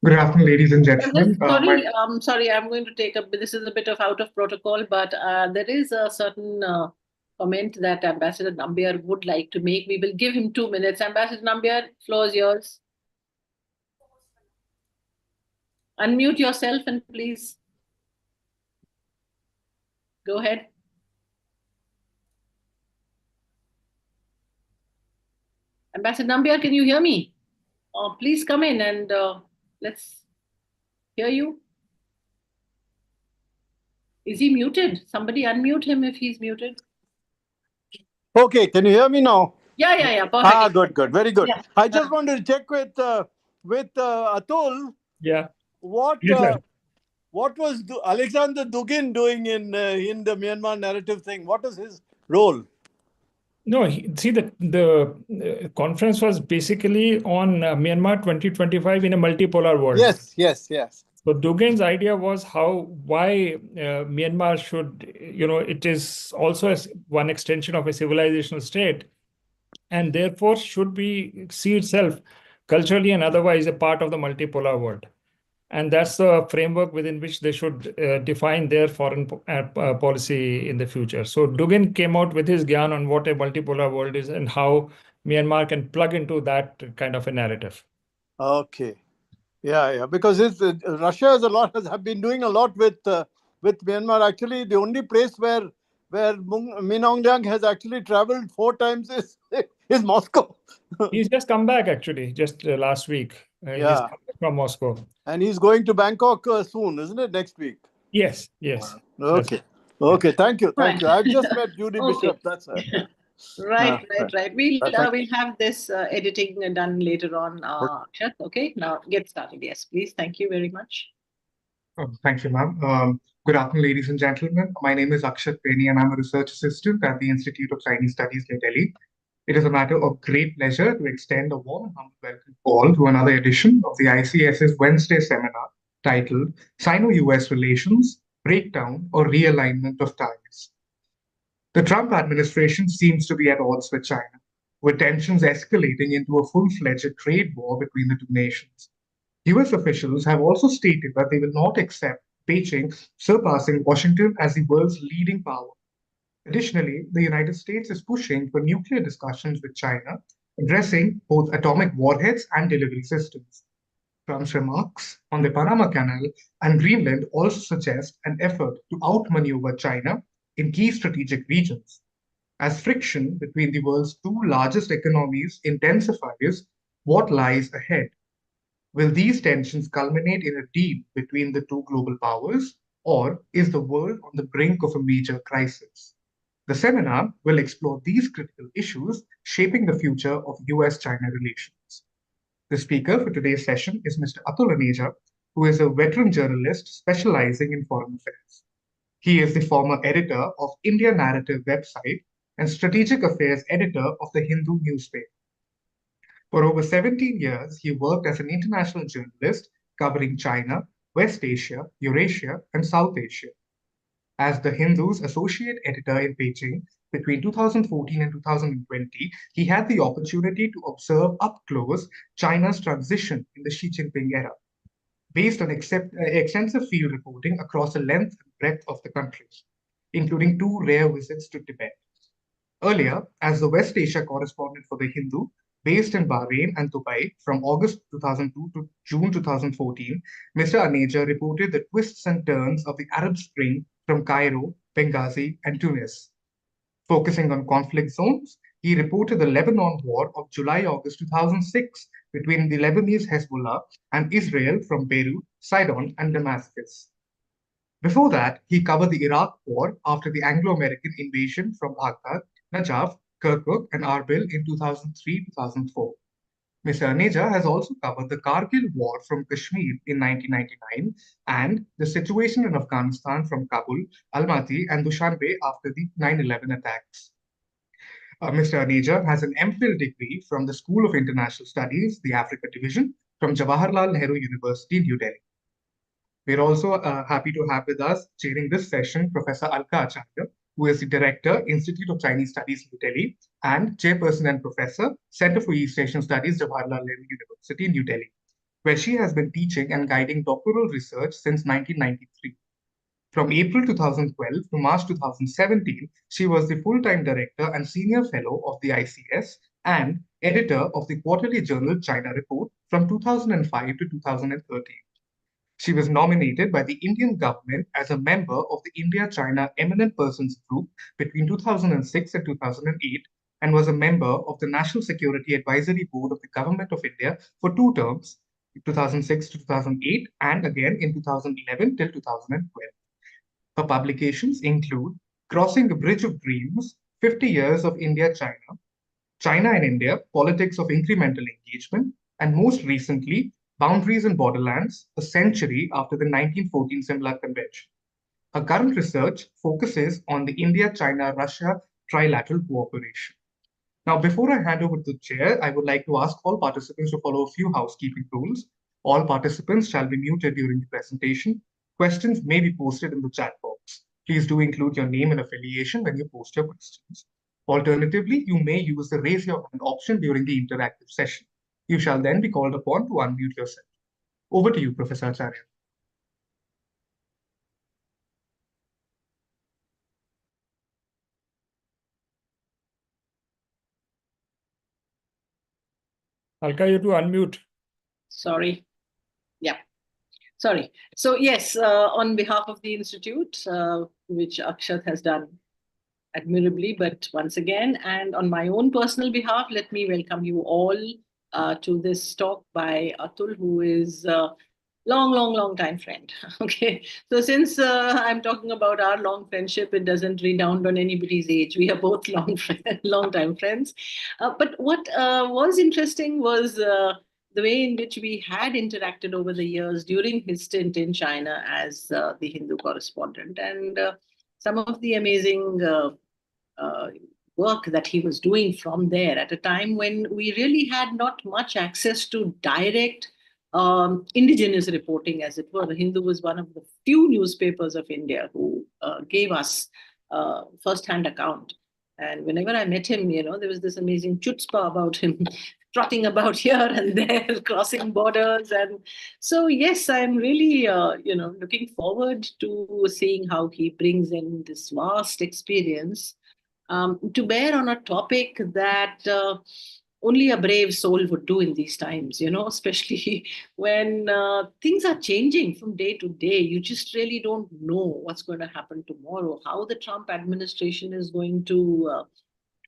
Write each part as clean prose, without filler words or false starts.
Good afternoon, ladies and gentlemen. Sorry, I'm going to take up. This is a bit of out of protocol, but there is a certain comment that Ambassador Nambiar would like to make. We will give him 2 minutes. Ambassador Nambiar, floor is yours. Unmute yourself and please go ahead. Ambassador Nambiar, can you hear me? Please come in and let's hear you. Is he muted? Somebody unmute him if he's muted. Okay, can you hear me now? Yeah. Perfect. Good. Very good. Yeah. I just wanted to check with Atul. Yeah. What was Alexander Dugin doing in the Myanmar narrative thing? What was his role? No, see, the conference was basically on Myanmar 2025 in a multipolar world. Yes. So Dugin's idea was why Myanmar should, it is also one extension of a civilizational state, and therefore should see itself culturally and otherwise a part of the multipolar world. And that's the framework within which they should define their foreign policy in the future. So Dugin came out with his gyan on what a multipolar world is and how Myanmar can plug into that kind of a narrative. Okay. Yeah. Because Russia has been doing a lot with Myanmar. Actually, the only place where Min Aung Hlaing has actually traveled 4 times is Moscow. He's just come back, actually, just last week. He's come back from Moscow. And he's going to Bangkok soon, isn't it? Next week. Yes. Okay. Thank you. I've just met Judy Bishop. That's her. Right. We'll have this editing done later on. Akshat. Okay, now get started. Yes, please. Thank you very much. Thank you, ma'am. Good afternoon, ladies and gentlemen. My name is Akshat Peni, and I'm a research assistant at the Institute of Chinese Studies, New Delhi. It is a matter of great pleasure to extend a warm and humble welcome call to another edition of the ICS's Wednesday seminar titled Sino-US Relations, Breakdown or Realignment of Ties. The Trump administration seems to be at odds with China, with tensions escalating into a full-fledged trade war between the two nations. US officials have also stated that they will not accept Beijing surpassing Washington as the world's leading power. Additionally, the United States is pushing for nuclear discussions with China, addressing both atomic warheads and delivery systems. Trump's remarks on the Panama Canal and Greenland also suggest an effort to outmaneuver China in key strategic regions. As friction between the world's two largest economies intensifies, what lies ahead? Will these tensions culminate in a deal between the two global powers, or is the world on the brink of a major crisis? The seminar will explore these critical issues shaping the future of US-China relations. The speaker for today's session is Mr. Atul Aneja, who is a veteran journalist specializing in foreign affairs. He is the former editor of India Narrative website and strategic affairs editor of the Hindu newspaper. For over 17 years, he worked as an international journalist covering China, West Asia, Eurasia, and South Asia. As the Hindu's associate editor in Beijing between 2014 and 2020, he had the opportunity to observe up close China's transition in the Xi Jinping era, based on extensive field reporting across the length and breadth of the country, including 2 rare visits to Tibet. Earlier, as the West Asia correspondent for The Hindu, based in Bahrain and Dubai from August 2002 to June 2014, Mr. Aneja reported the twists and turns of the Arab Spring from Cairo, Benghazi, and Tunis. Focusing on conflict zones, he reported the Lebanon war of July-August 2006 between the Lebanese Hezbollah and Israel from Beirut, Sidon, and Damascus. Before that, he covered the Iraq war after the Anglo-American invasion from Baghdad, Najaf, Kirkuk, and Arbil in 2003-2004. Mr. Aneja has also covered the Kargil War from Kashmir in 1999 and the situation in Afghanistan from Kabul, Almaty, and Dushanbe after the 9/11 attacks. Mr. Aneja has an MPhil degree from the School of International Studies, the Africa Division, from Jawaharlal Nehru University, New Delhi. We're also happy to have with us, chairing this session, Professor Alka Acharya, who is the Director, Institute of Chinese Studies, New Delhi, and Chairperson and Professor, Center for East Asian Studies, Jawaharlal Nehru University, New Delhi. where she has been teaching and guiding doctoral research since 1993. From April 2012 to March 2017, she was the full-time director and senior fellow of the ICS and editor of the quarterly journal China Report from 2005 to 2013. She was nominated by the Indian government as a member of the India-China Eminent Persons Group between 2006 and 2008 and was a member of the National Security Advisory Board of the Government of India for 2 terms, 2006 to 2008 and again in 2011 till 2012. Her publications include Crossing the Bridge of Dreams, 50 Years of India-China, China and India, Politics of Incremental Engagement, and most recently, Boundaries and Borderlands, a century after the 1914 Simla Convention. Her current research focuses on the India-China-Russia trilateral cooperation. Now, before I hand over to the chair, I would like to ask all participants to follow a few housekeeping rules. All participants shall be muted during the presentation. Questions may be posted in the chat box. Please do include your name and affiliation when you post your questions. Alternatively, you may use the raise your hand option during the interactive session. You shall then be called upon to unmute yourself. Over to you, Professor Acharya. Alka, you to unmute. Sorry. Yeah. Sorry. So yes, on behalf of the Institute, which Akshat has done admirably, but once again, and on my own personal behalf, let me welcome you all to this talk by Atul, who is a long time friend. Okay. So since I'm talking about our long friendship, it doesn't redound on anybody's age. We are both long time friends. But what was interesting was the way in which we had interacted over the years during his stint in China as the Hindu correspondent, and some of the amazing work that he was doing from there at a time when we really had not much access to direct indigenous reporting, as it were. The Hindu was one of the few newspapers of India who gave us first-hand account. And whenever I met him, there was this amazing chutzpah about him trotting about here and there, crossing borders. And so, yes, I'm really, looking forward to seeing how he brings in this vast experience to bear on a topic that only a brave soul would do in these times, especially when things are changing from day to day. You just really don't know what's going to happen tomorrow, how the Trump administration is going to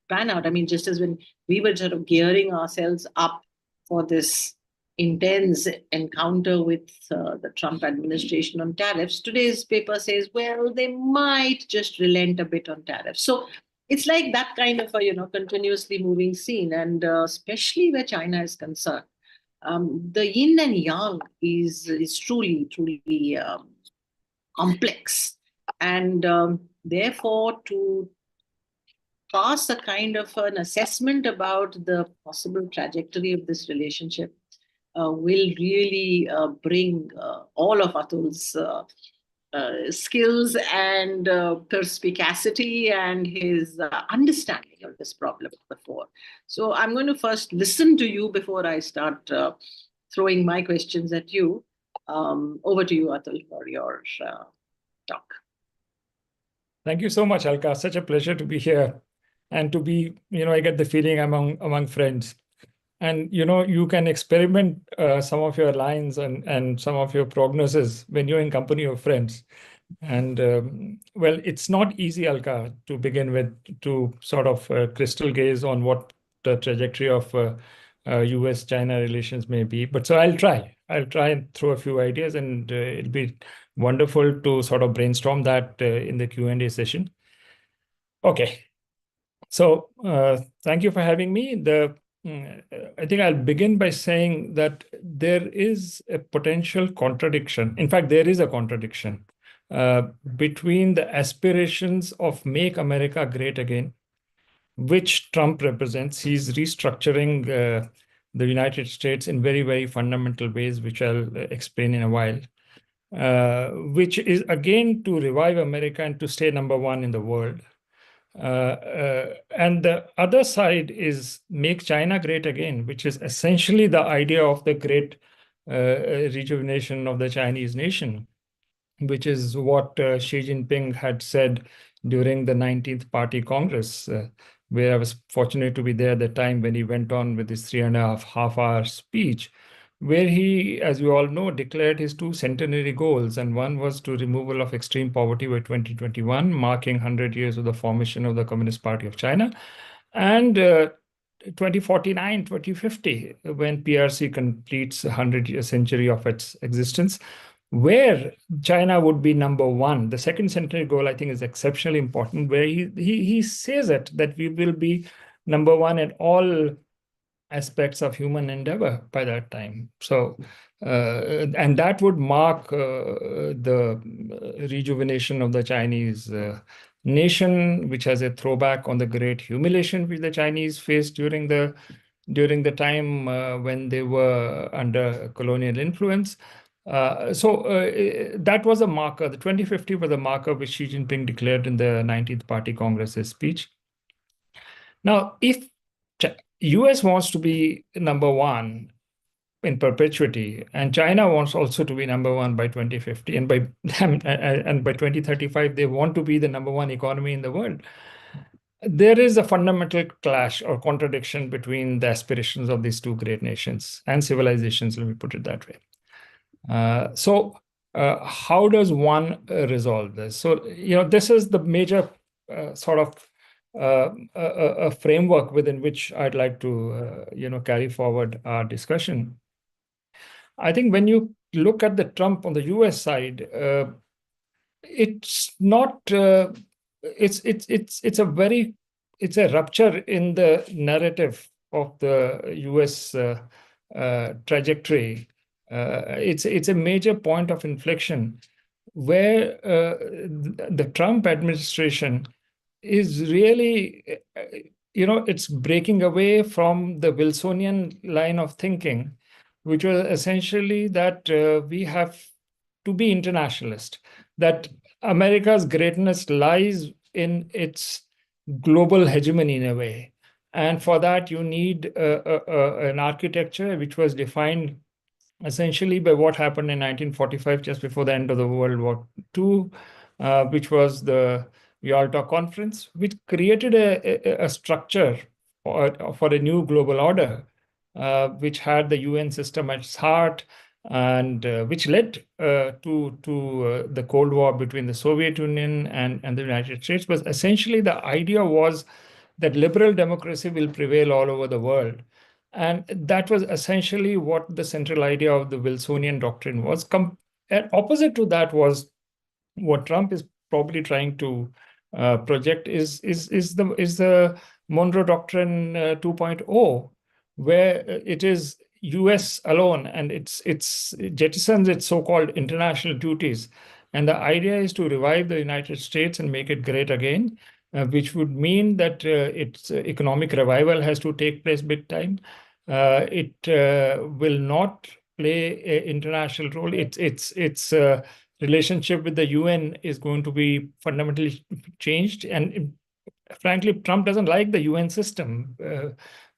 pan out. I mean, just as when we were sort of gearing ourselves up for this intense encounter with the Trump administration on tariffs, today's paper says, well, they might just relent a bit on tariffs. So it's like that kind of a continuously moving scene, and especially where China is concerned, the yin and yang is truly complex, and therefore to pass a kind of an assessment about the possible trajectory of this relationship will really bring all of Atul's skills and perspicacity and his understanding of this problem before. So I'm going to first listen to you before I start throwing my questions at you. Over to you, Atul, for your talk. Thank you so much, Alka. Such a pleasure to be here and to be, I get the feeling among friends. And, you can experiment some of your lines and some of your prognosis when you're in company of friends. And, well, it's not easy, Alka, to begin with, to sort of crystal gaze on what the trajectory of US-China relations may be. But so I'll try and throw a few ideas, and it'll be wonderful to sort of brainstorm that in the Q&A session. Okay. So thank you for having me. I think I'll begin by saying that there is a potential contradiction. In fact, there is a contradiction between the aspirations of Make America Great Again, which Trump represents. He's restructuring the United States in very, very fundamental ways, which I'll explain in a while, which is again to revive America and to stay number one in the world. And the other side is Make China Great Again, which is essentially the idea of the great rejuvenation of the Chinese nation, which is what Xi Jinping had said during the 19th Party Congress, where I was fortunate to be there at the time when he went on with his 3.5 hour speech, where he, as we all know, declared his two centenary goals. And one was to removal of extreme poverty by 2021, marking 100 years of the formation of the Communist Party of China, and 2049, 2050, when PRC completes a 100-year century of its existence, where China would be number one. The second centenary goal, I think, is exceptionally important, where he says that we will be number one in all aspects of human endeavor by that time. So, and that would mark the rejuvenation of the Chinese nation, which has a throwback on the great humiliation which the Chinese faced during the time when they were under colonial influence. That was a marker. The 2050 was a marker which Xi Jinping declared in the 19th Party Congress's speech. Now, if US wants to be number one in perpetuity, and China wants also to be number one by 2050, and by 2035 they want to be the number one economy in the world, there is a fundamental clash or contradiction between the aspirations of these two great nations and civilizations, let me put it that way. How does one resolve this? So, this is the major sort of a framework within which I'd like to, carry forward our discussion. I think when you look at the Trump on the US side, it's not. It's a rupture in the narrative of the US trajectory. It's a major point of inflection where the Trump administration is really, it's breaking away from the Wilsonian line of thinking, which was essentially that we have to be internationalist, that America's greatness lies in its global hegemony in a way. And for that, you need an architecture which was defined essentially by what happened in 1945, just before the end of the World War II, which was the Yalta Conference, which created a structure for a new global order, which had the UN system at its heart, and which led to the Cold War between the Soviet Union and the United States. But essentially, the idea was that liberal democracy will prevail all over the world. And that was essentially what the central idea of the Wilsonian doctrine was. And opposite to that was what Trump is probably trying to project is the Monroe Doctrine 2.0, where it is US alone, and it jettisons its so-called international duties. And the idea is to revive the United States and make it great again, which would mean that its economic revival has to take place big time. It will not play an international role. Its relationship with the UN is going to be fundamentally changed. And frankly, Trump doesn't like the UN system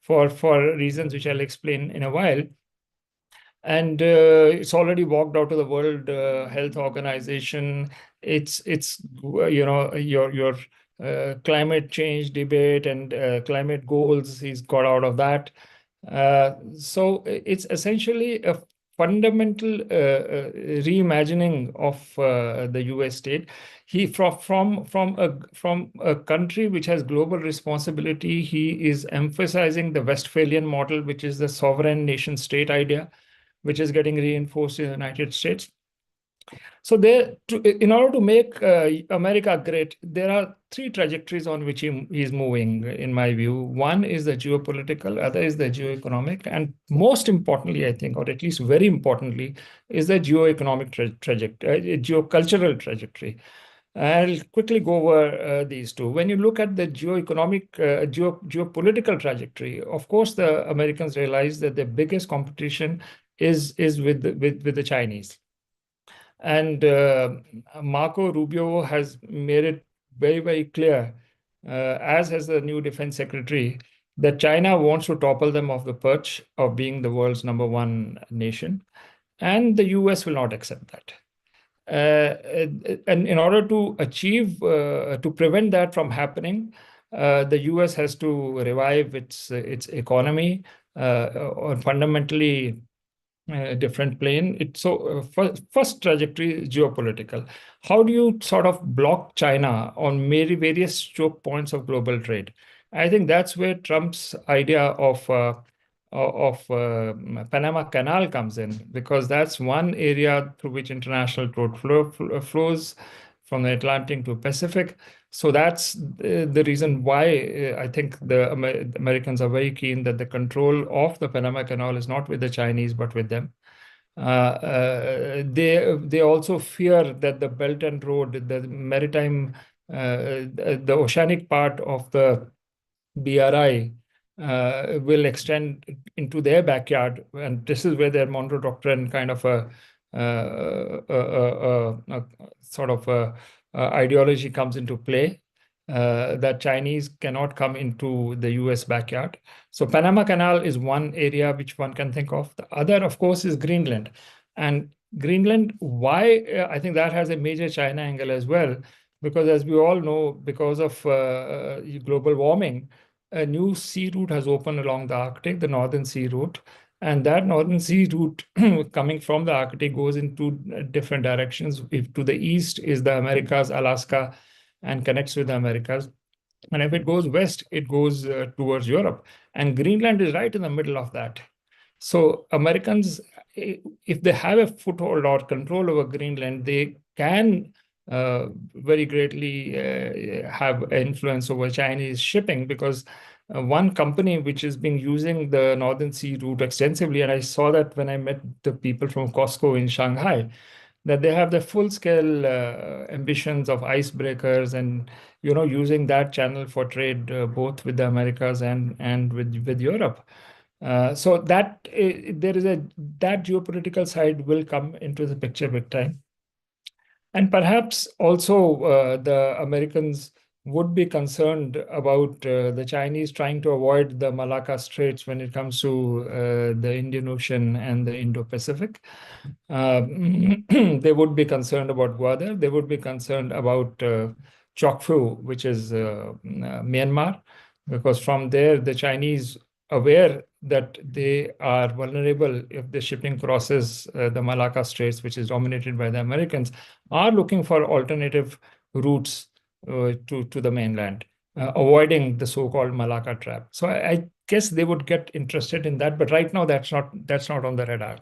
for reasons which I'll explain in a while. And it's already walked out of the World Health Organization. It's your climate change debate and climate goals, he's got out of that. So it's essentially a fundamental reimagining of the US state. He from a country which has global responsibility, he is emphasizing the Westphalian model, which is the sovereign nation state idea, which is getting reinforced in the United States. So in order to make America great, there are three trajectories on which he's moving, in my view. One is the geopolitical, other is the geoeconomic, and most importantly, I think, or at least very importantly, is the geoeconomic trajectory, geocultural trajectory. I'll quickly go over these two. When you look at the geopolitical trajectory, of course, the Americans realize that the biggest competition is with the Chinese. And Marco Rubio has made it very, very clear, as has the new defense secretary, that China wants to topple them off the perch of being the world's #1 nation. and the US will not accept that. And in order to achieve, to prevent that from happening, the US has to revive its economy on fundamentally different plane. First trajectory is geopolitical. How do you sort of block China on various choke points of global trade? I think that's where Trump's idea of Panama Canal comes in, because that's one area through which international trade flows from the Atlantic to Pacific. So that's the reason why I think the Americans are very keen that the control of the Panama Canal is not with the Chinese, but with them. They also fear that the Belt and Road, the maritime, the oceanic part of the BRI will extend into their backyard, and this is where their Monroe Doctrine kind of a sort of ideology comes into play, that Chinese cannot come into the US backyard. So Panama Canal is one area which one can think of. The other, of course, is Greenland. And Greenland, why? I think that has a major China angle as well, because as we all know, because of global warming, a new sea route has opened along the Arctic, the Northern Sea Route. And that Northern Sea route coming from the Arctic goes into different directions. If to the east is the Americas, Alaska, and connects with the Americas. And if it goes west, it goes towards Europe. And Greenland is right in the middle of that. So Americans, if they have a foothold or control over Greenland, they can very greatly have influence over Chinese shipping, because one company which has been using the Northern Sea route extensively, and I saw that when I met the people from Costco in Shanghai, that they have the full-scale ambitions of icebreakers and using that channel for trade, both with the Americas and with Europe. So that there is that geopolitical side will come into the picture big time. And perhaps also the Americans would be concerned about the Chinese trying to avoid the Malacca Straits when it comes to the Indian Ocean and the Indo-Pacific. They would be concerned about Gwadar. They would be concerned about Chokfu, which is Myanmar, because from there, the Chinese, aware that they are vulnerable if the shipping crosses the Malacca Straits, which is dominated by the Americans, are looking for alternative routes to the mainland, avoiding the so-called Malacca trap. So I guess they would get interested in that, but right now that's not on the radar.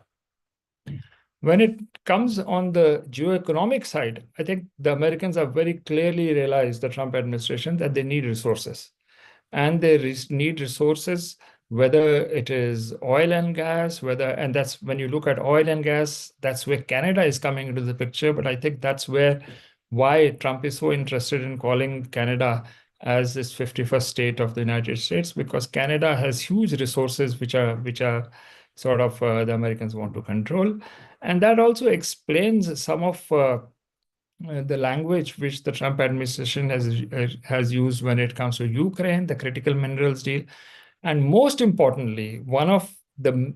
When it comes on the geoeconomic side, I think the Americans have very clearly realized, the Trump administration, that they need resources. And they need resources, whether it is oil and gas, and that's when you look at oil and gas, that's where Canada is coming into the picture. But I think that's why Trump is so interested in calling Canada as this 51st state of the United States, because Canada has huge resources which are sort of the Americans want to control. And that also explains some of the language which the Trump administration has used when it comes to Ukraine, the critical minerals deal. And most importantly, one of the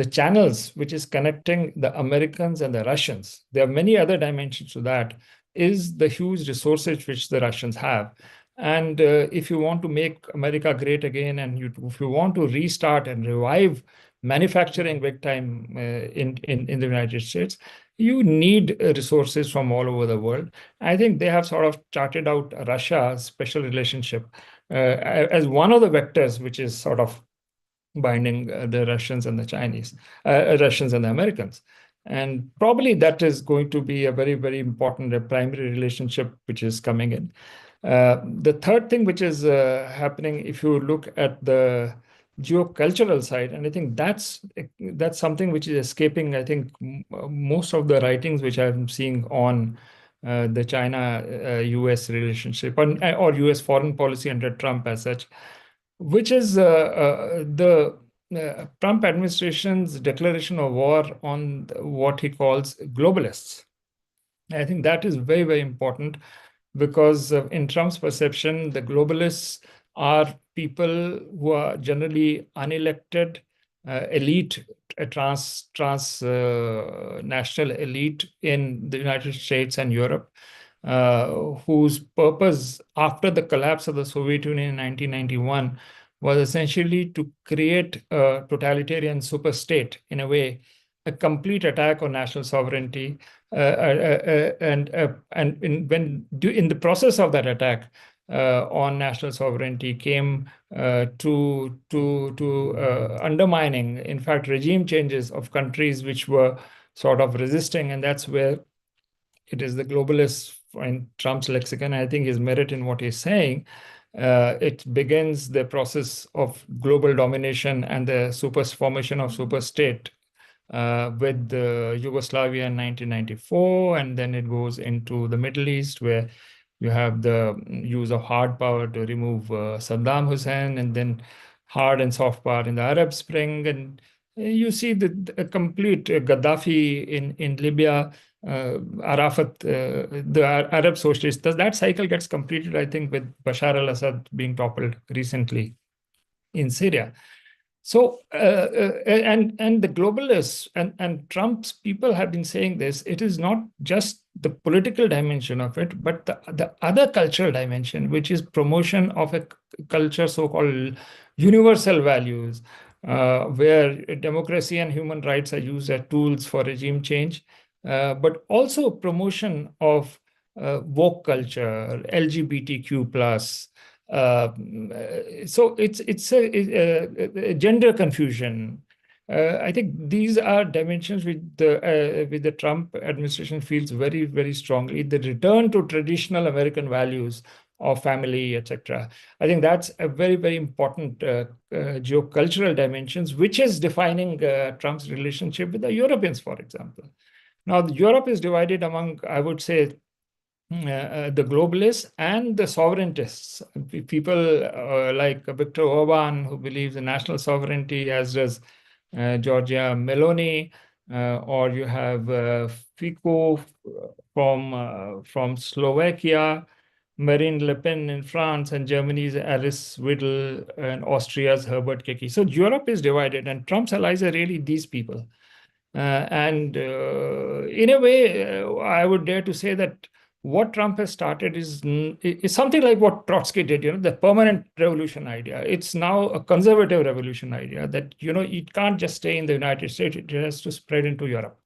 channels which is connecting the Americans and the Russians, there are many other dimensions to that, is the huge resources which the Russians have. And if you want to make America great again, and if you want to restart and revive manufacturing big time in the United States, you need resources from all over the world. I think they have sort of charted out Russia's special relationship as one of the vectors which is sort of binding the Russians and the Chinese, Russians and the Americans. And probably that is going to be a very, very important primary relationship which is coming in. The third thing which is happening, if you look at the geocultural side, and I think that's something which is escaping, I think, most of the writings which I'm seeing on the China-US relationship or US foreign policy under Trump as such, which is the Trump administration's declaration of war on what he calls globalists. I think that is very, very important, because in Trump's perception, the globalists are people who are generally unelected elite a transnational elite in the United States and Europe, whose purpose after the collapse of the Soviet Union in 1991 was essentially to create a totalitarian superstate, in a way, a complete attack on national sovereignty, and in the process of that attack on national sovereignty came to undermining, in fact, regime changes of countries which were sort of resisting, and that's where it is the globalists in Trump's lexicon. I think his merit in what he's saying. It begins the process of global domination and the formation of superstate with Yugoslavia in 1994, and then it goes into the Middle East, where you have the use of hard power to remove Saddam Hussein, and then hard and soft power in the Arab Spring, and you see the complete Gaddafi in Libya, Arafat, the Arab socialists. That cycle gets completed, I think, with Bashar al-Assad being toppled recently in Syria. So, and the globalists and Trump's people have been saying this, it is not just the political dimension of it, but the other cultural dimension, which is promotion of a culture, so-called universal values, where democracy and human rights are used as tools for regime change, but also promotion of woke culture, LGBTQ+, so it's a gender confusion. I think these are dimensions with the Trump administration feels very, very strongly. The return to traditional American values of family, etc. I think that's a very, very important geocultural dimensions, which is defining Trump's relationship with the Europeans, for example. Now, Europe is divided among, I would say, the globalists and the sovereigntists, people like Viktor Orban, who believes in national sovereignty, as does Giorgia Meloni, or you have Fico from Slovakia, Marine Le Pen in France, and Germany's Alice Weidel, and Austria's Herbert Kickl. So Europe is divided, and Trump's allies are really these people. And in a way, I would dare to say that what Trump has started is something like what Trotsky did, the permanent revolution idea. It's now a conservative revolution idea that, it can't just stay in the United States, it has to spread into Europe.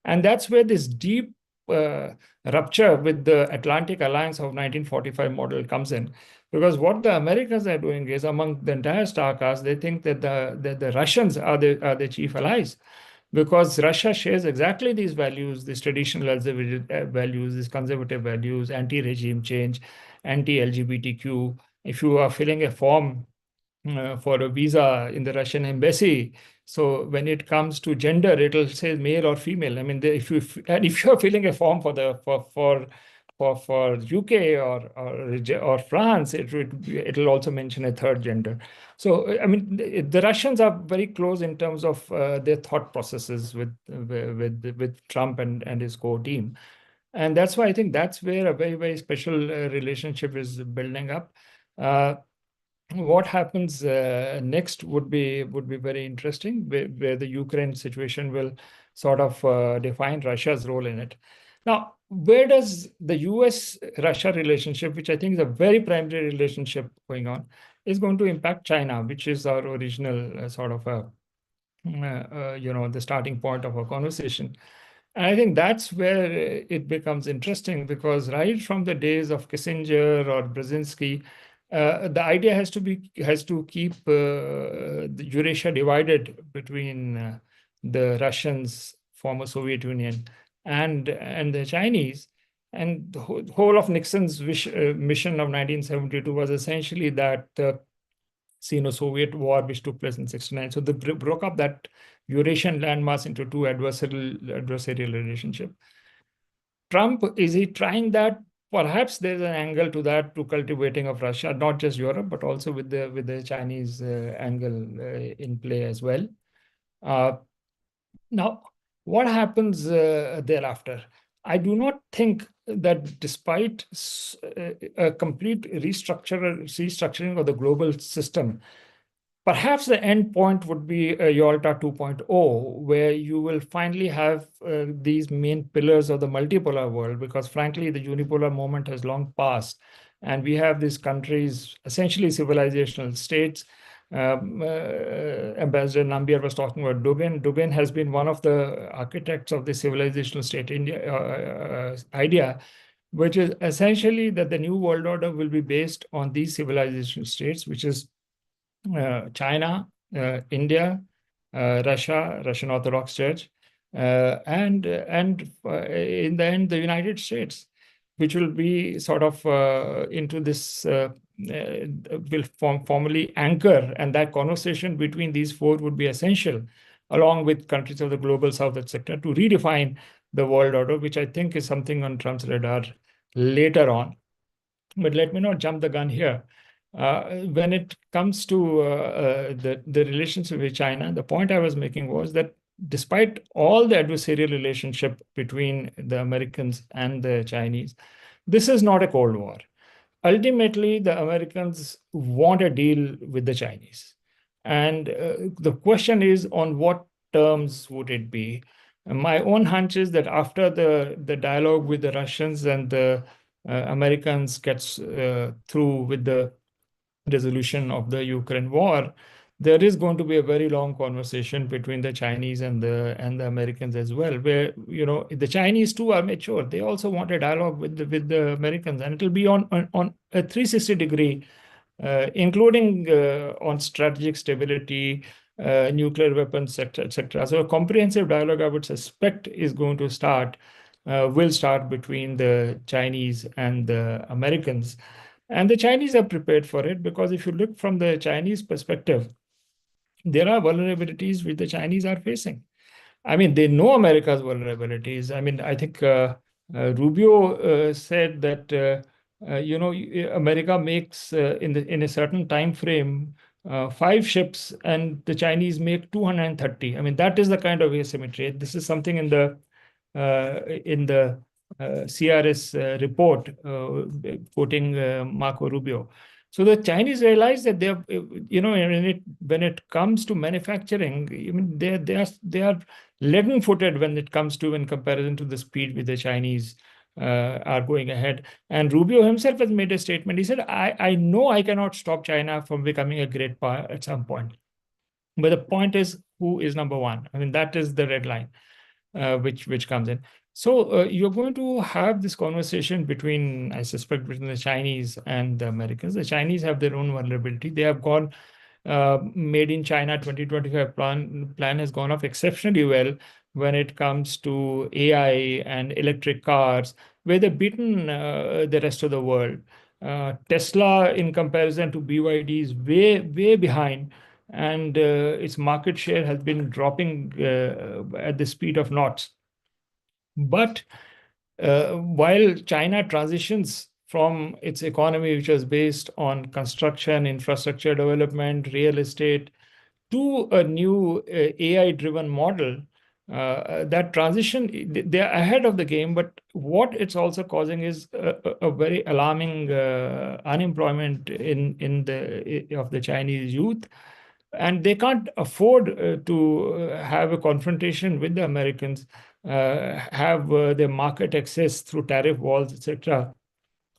And that's where this deep rupture with the Atlantic Alliance of 1945 model comes in. Because what the Americans are doing is, among the entire star cast, they think that the Russians are the chief allies. Because Russia shares exactly these values, these traditional values, these conservative values, anti-regime change, anti-LGBTQ. If you are filling a form for a visa in the Russian embassy, so when it comes to gender, it'll say male or female. I mean, if you're filling a form for UK or France, it'll also mention a third gender. So, I mean, the Russians are very close in terms of their thought processes with Trump and his core team. And that's why I think that's where a very, very special relationship is building up. What happens next would be very interesting, where the Ukraine situation will sort of define Russia's role in it. Now, where does the US-Russia relationship, which I think is a very primary relationship going on, is going to impact China, which is our original sort of the starting point of our conversation. And I think that's where it becomes interesting, because right from the days of Kissinger or Brzezinski, the idea has to keep the Eurasia divided between the Russians, former Soviet Union, and the Chinese. And the whole of Nixon's mission of 1972 was essentially that Sino-Soviet war, which took place in 1969. So they broke up that Eurasian landmass into two adversarial relationship. Trump, is he trying that? Perhaps there's an angle to that, to cultivating of Russia, not just Europe, but also with the Chinese angle in play as well. Now, what happens thereafter? I do not think that despite a complete restructuring of the global system, Perhaps the end point would be Yalta 2.0, where you will finally have these main pillars of the multipolar world, because frankly, the unipolar moment has long passed. And we have these countries, essentially civilizational states. Ambassador Nambiar was talking about Dubin. Dubin has been one of the architects of the civilizational state idea, which is essentially that the new world order will be based on these civilizational states, which is China, India, Russia, Russian Orthodox Church, and in the end, the United States, which will be sort of into this, will formally anchor, and that conversation between these four would be essential, along with countries of the global south, etc., to redefine the world order, which I think is something on Trump's radar later on. But let me not jump the gun here. When it comes to the relationship with China, the point I was making was that despite all the adversarial relationship between the Americans and the Chinese, this is not a Cold War. Ultimately, the Americans want a deal with the Chinese. And the question is, on what terms would it be? And my own hunch is that after the dialogue with the Russians and the Americans gets through with the resolution of the Ukraine war, there is going to be a very long conversation between the Chinese and the Americans as well, where the Chinese too are mature. They also want a dialogue with the Americans, and it will be on a 360-degree, including on strategic stability, nuclear weapons, etc. So a comprehensive dialogue, I would suspect, is going to start, will start between the Chinese and the Americans. And the Chinese are prepared for it, because if you look from the Chinese perspective, there are vulnerabilities which the Chinese are facing. I mean, they know America's vulnerabilities. I mean, I think Rubio said that America makes in a certain time frame 5 ships, and the Chinese make 230. I mean, that is the kind of asymmetry. This is something in the CRS report, quoting Marco Rubio. So the Chinese realize that they're, when it comes to manufacturing, I mean, they are leaden-footed when it comes to, in comparison to the speed with the Chinese are going ahead. And Rubio himself has made a statement. He said, I know I cannot stop China from becoming a great power at some point. But the point is, who is number one? I mean, that is the red line, which comes in. So you're going to have this conversation between, I suspect, between the Chinese and the Americans. The Chinese have their own vulnerability. They have gone, Made in China 2025 plan has gone off exceptionally well when it comes to AI and electric cars, where they've beaten the rest of the world. Tesla, in comparison to BYD, is way behind, and its market share has been dropping at the speed of knots. But while China transitions from its economy, which was based on construction, infrastructure development, real estate, to a new AI-driven model, that transition, they're ahead of the game. But what it's also causing is a very alarming unemployment of the Chinese youth. And they can't afford to have a confrontation with the Americans, have their market access through tariff walls, etc.,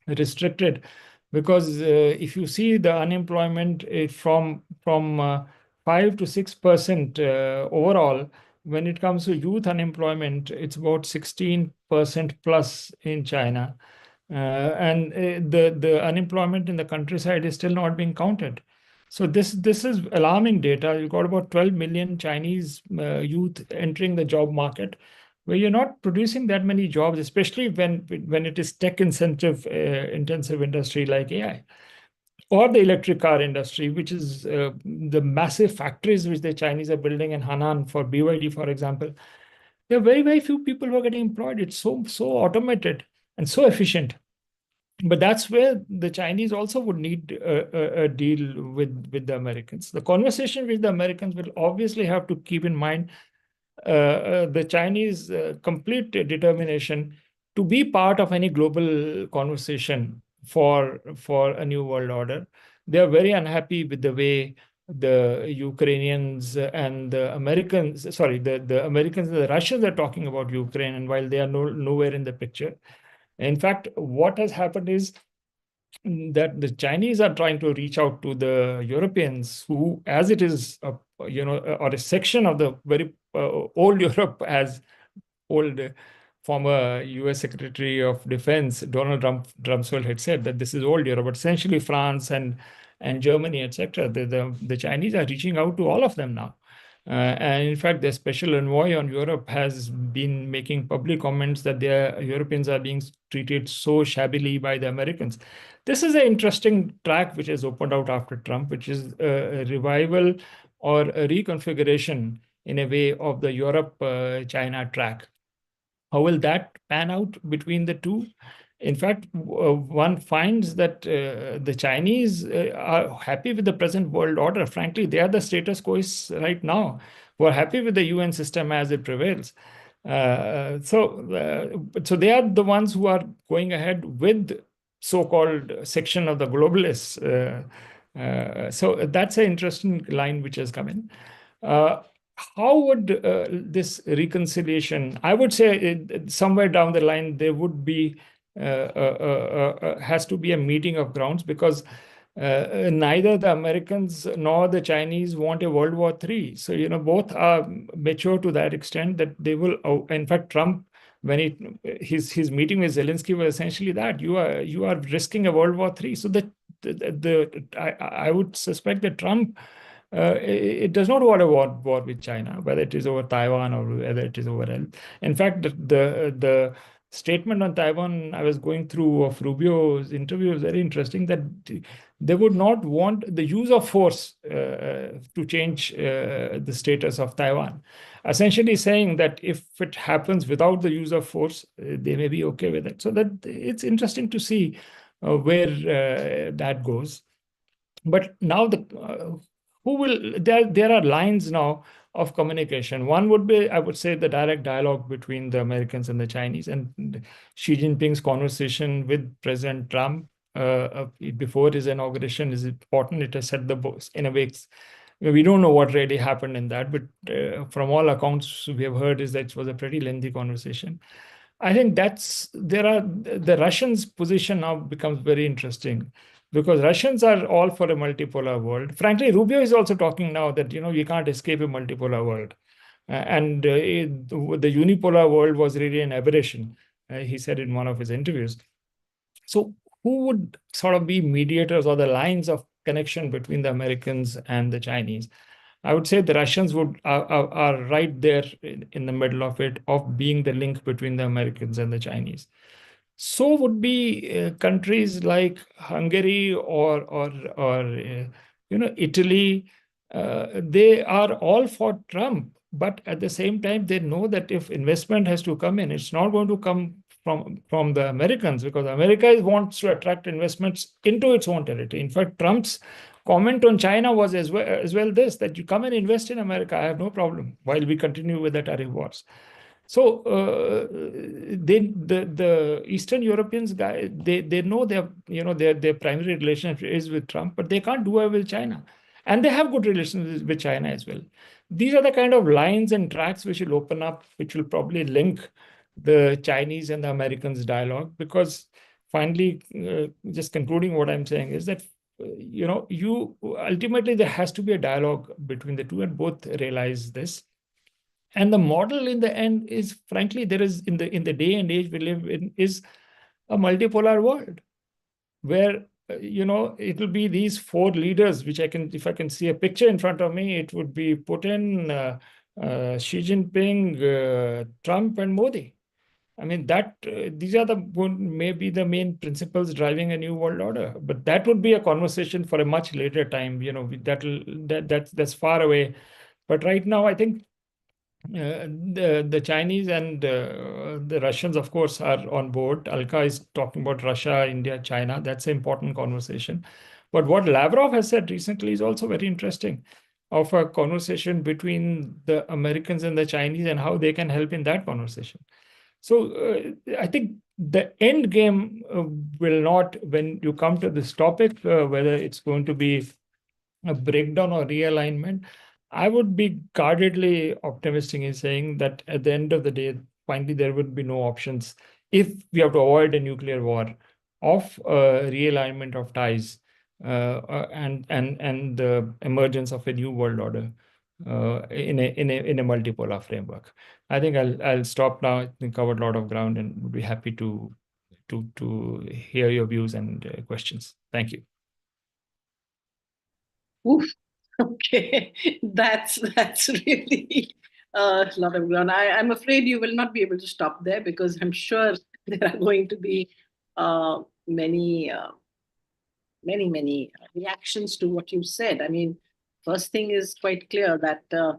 restricted. Because if you see the unemployment from 5 to 6% overall, when it comes to youth unemployment, it's about 16% plus in China. And the unemployment in the countryside is still not being counted. So this is alarming data. You've got about 12 million Chinese youth entering the job market, where you're not producing that many jobs, especially when it is tech intensive industry like AI, or the electric car industry, which is the massive factories which the Chinese are building in Henan for BYD, for example. There are very, very few people who are getting employed. It's so automated and so efficient. But that's where the Chinese also would need a deal with the Americans. The conversation with the Americans will obviously have to keep in mind the Chinese complete determination to be part of any global conversation for a new world order. They are very unhappy with the way the Ukrainians and the Americans, sorry, the Americans and the Russians are talking about Ukraine, and while they are nowhere in the picture. In fact, what has happened is that the Chinese are trying to reach out to the Europeans, who, as it is, or a section of the very old Europe, as old former US Secretary of Defense Donald Rumsfeld had said, that this is old Europe, but essentially France and Germany, etc. The Chinese are reaching out to all of them now. And in fact, the special envoy on Europe has been making public comments that the Europeans are being treated so shabbily by the Americans. This is an interesting track which has opened out after Trump, which is a revival or a reconfiguration in a way of the Europe-China track. How will that pan out between the two? In fact, one finds that the Chinese are happy with the present world order. Frankly, they are the status quo right now, who are happy with the UN system as it prevails. So they are the ones who are going ahead with so-called section of the globalists. So that's an interesting line which has come in. How would this reconciliation, I would say somewhere down the line, there would be, has to be a meeting of grounds, because neither the Americans nor the Chinese want a World War III. So, both are mature to that extent that they will, in fact, Trump, when his meeting with Zelensky was essentially that you are risking a World War III. So I would suspect that Trump, it does not want a war with China, whether it is over Taiwan or whether it is over else. In fact, the statement on Taiwan I was going through of Rubio's interview is very interesting, that they would not want the use of force to change the status of Taiwan. Essentially saying that if it happens without the use of force, they may be okay with it. So that it's interesting to see where that goes. But now there are lines now of communication. One would be, I would say, the direct dialogue between the Americans and the Chinese, and Xi Jinping's conversation with President Trump before his inauguration is important. It has set the books in a way. We don't know what really happened in that, but from all accounts we have heard is that it was a pretty lengthy conversation. I think the Russians' position now becomes very interesting, because Russians are all for a multipolar world. Frankly, Rubio is also talking now that, you can't escape a multipolar world. And the unipolar world was really an aberration, he said in one of his interviews. So who would sort of be mediators or the lines of connection between the Americans and the Chinese? I would say the Russians are right there in the middle of it, of being the link between the Americans and the Chinese. So would be countries like Hungary or Italy. They are all for Trump, but at the same time they know that if investment has to come in, it's not going to come from the Americans, because America wants to attract investments into its own territory. In fact, Trump's comment on China was as well this, that you come and invest in America, I have no problem, while we continue with the tariff wars. So the Eastern Europeans, they know their primary relationship is with Trump, but they can't do away with China, and they have good relations with China as well. These are the kind of lines and tracks which will open up, which will probably link the Chinese and the Americans dialogue. Because finally, just concluding what I'm saying is that you ultimately there has to be a dialogue between the two, and both realize this. And the model in the end is, frankly, there is in the day and age we live in, is a multipolar world where it will be these four leaders, which if I can see a picture in front of me, it would be Putin, Xi Jinping, Trump, and Modi. I mean, these are maybe the main principles driving a new world order. But that would be a conversation for a much later time. That's far away. But right now, I think the Chinese and the Russians, of course, are on board. Alka is talking about Russia, India, China. That's an important conversation. But what Lavrov has said recently is also very interesting, of a conversation between the Americans and the Chinese and how they can help in that conversation. So I think the end game will not, when you come to this topic, whether it's going to be a breakdown or realignment, I would be guardedly optimistic in saying that at the end of the day, finally, there would be no options if we have to avoid a nuclear war of realignment of ties and the emergence of a new world order in a multipolar framework. I think I'll stop now. I think covered a lot of ground and would be happy to hear your views and questions. Thank you. Oof. Okay, that's really a lot of ground. I'm afraid you will not be able to stop there because I'm sure there are going to be many reactions to what you said. I mean, first thing is quite clear that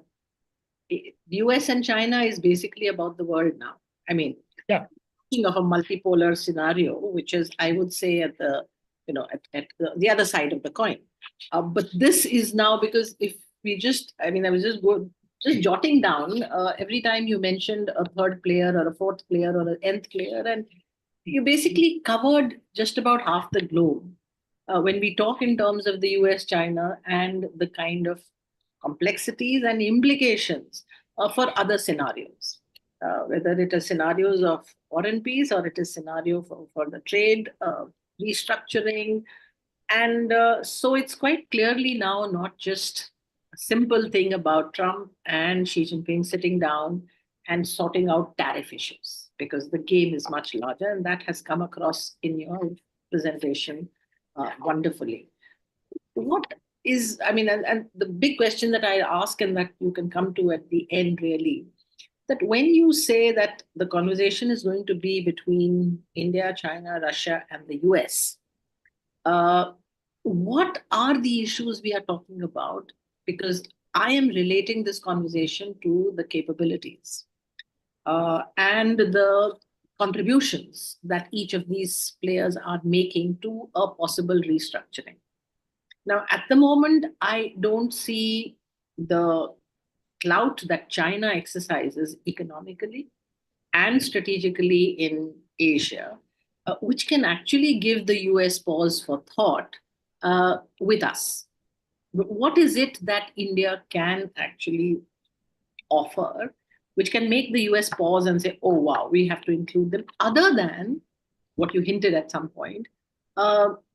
US and China is basically about the world now. I mean, yeah, thinking of a multipolar scenario, which is, I would say, at the at the other side of the coin. But this is now because if we just, I mean, I was just jotting down every time you mentioned a third player or a fourth player or an nth player, and you basically covered just about half the globe. When we talk in terms of the US, China, and the kind of complexities and implications for other scenarios, whether it is scenarios of war and peace or it is scenario for the trade, restructuring. And so it's quite clearly now not just a simple thing about Trump and Xi Jinping sitting down and sorting out tariff issues, because the game is much larger, and that has come across in your presentation wonderfully. What is, I mean, and the big question that I ask and that you can come to at the end really, that when you say that the conversation is going to be between India, China, Russia, and the US, what are the issues we are talking about? Because I am relating this conversation to the capabilities and the contributions that each of these players are making to a possible restructuring. Now, at the moment, I don't see the clout that China exercises economically and strategically in Asia, which can actually give the US pause for thought with us. But what is it that India can actually offer, which can make the US pause and say, oh, wow, we have to include them, other than what you hinted at some point,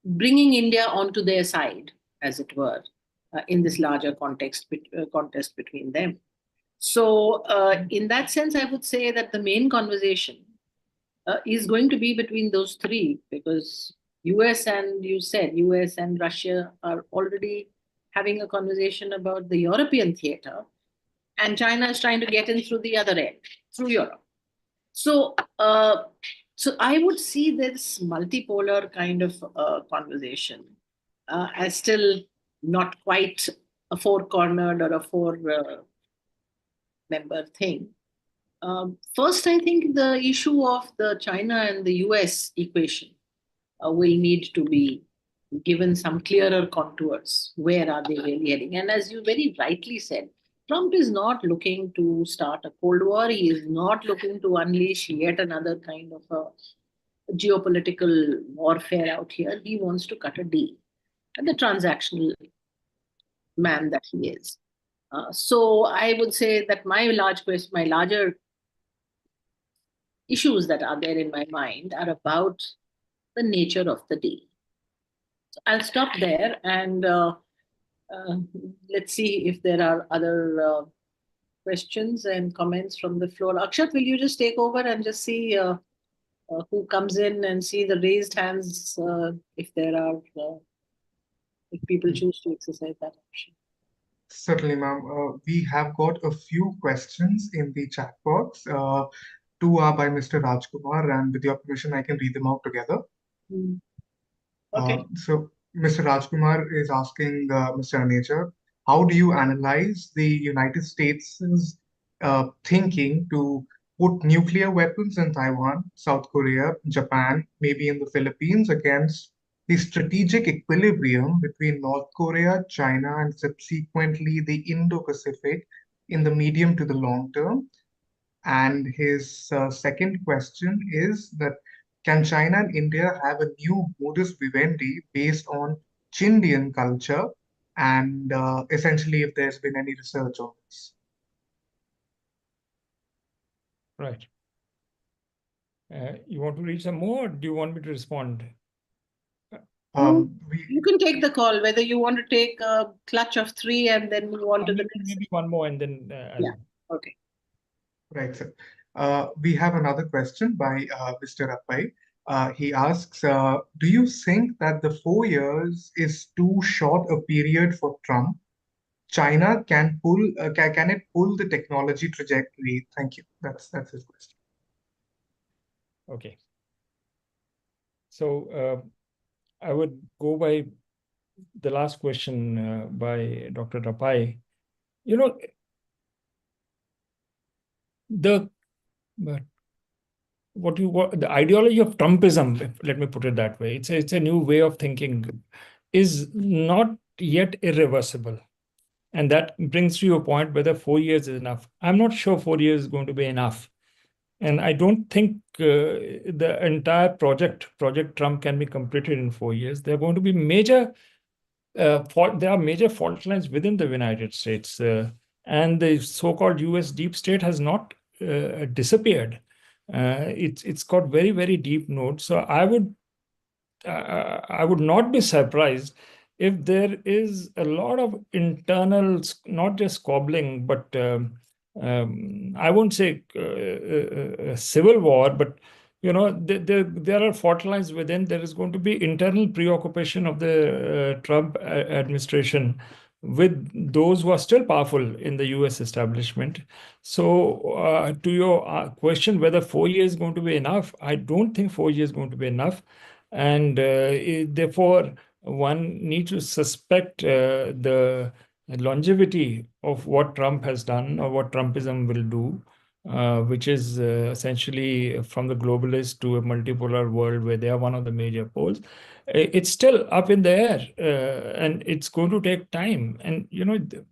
bringing India onto their side, as it were, in this larger contest between them. So in that sense, I would say that the main conversation is going to be between those three, because US and US and Russia are already having a conversation about the European theater, and China is trying to get in through the other end, through Europe. So, so I would see this multipolar kind of conversation as still not quite a four-cornered or a four-member thing. First, I think the issue of the China and the US equation will need to be given some clearer contours. Where are they really heading? And as you very rightly said, Trump is not looking to start a Cold War. He is not looking to unleash yet another kind of a geopolitical warfare out here. He wants to cut a deal, and the transactional man that he is. So I would say that my larger issues that are there in my mind are about the nature of the deal. So I'll stop there, and let's see if there are other questions and comments from the floor. Akshat, will you just take over and just see who comes in and see the raised hands if there are, if people choose to exercise that option. Certainly, ma'am. We have got a few questions in the chat box. Two are by Mr. Rajkumar, and with your permission, I can read them out together. Okay. So Mr. Rajkumar is asking Mr. Aneja, how do you analyze the United States' thinking to put nuclear weapons in Taiwan, South Korea, Japan, maybe in the Philippines, against the strategic equilibrium between North Korea, China, and subsequently the Indo-Pacific in the medium to the long term? And his second question is that, can China and India have a new modus vivendi based on Chindian culture and essentially if there's been any research on this. Right. You want to read some more, or do you want me to respond? You can take the call, whether you want to take a clutch of 3 and then move on to the next. Maybe one more and then Yeah. Okay. Right, sir. We have another question by Mr. Rappai. He asks, do you think that the 4 years is too short a period for Trump? China can it pull the technology trajectory? Thank you. That's his question. Okay. So I would go by the last question by Dr. Rappai. You know, the the ideology of Trumpism, let me put it that way, it's a new way of thinking, is not yet irreversible. And that brings to your point whether 4 years is enough. I'm not sure 4 years is going to be enough. And I don't think the entire Project Trump can be completed in 4 years. There are going to be major there are major fault lines within the United States, and the so-called US deep state has not disappeared. It's got very, very deep notes. So I would not be surprised if there is a lot of internal, not just squabbling, but I won't say a civil war, but there are fault lines within. There is going to be internal preoccupation of the Trump administration with those who are still powerful in the US establishment. So to your question, whether 4 years is going to be enough, I don't think 4 years is going to be enough. And therefore, one needs to suspect the longevity of what Trump has done or what Trumpism will do, which is essentially from the globalist to a multipolar world where they are one of the major poles. It's still up in the air, and it's going to take time. And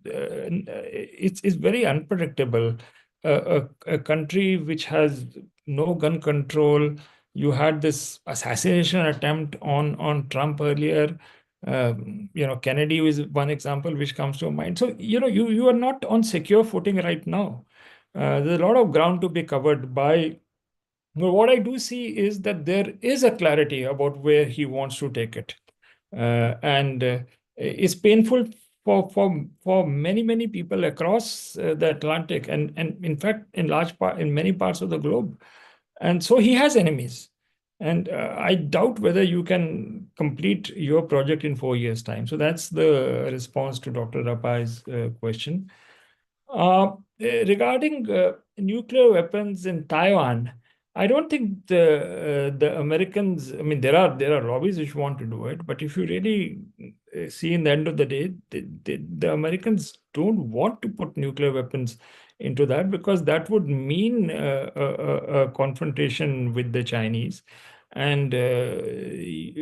it's very unpredictable. A country which has no gun control. You had this assassination attempt on Trump earlier. Kennedy is one example which comes to mind. So you are not on secure footing right now. There's a lot of ground to be covered by. But what I do see is that there is a clarity about where he wants to take it, and it's painful for many people across the Atlantic, and in fact in many parts of the globe. And so he has enemies. And I doubt whether you can complete your project in 4 years' time. So that's the response to Dr. Rapai's question. Regarding nuclear weapons in Taiwan, I don't think the Americans, I mean, there are lobbies which want to do it, but if you really see in the end of the day, the Americans don't want to put nuclear weapons into that, because that would mean a confrontation with the Chinese. And the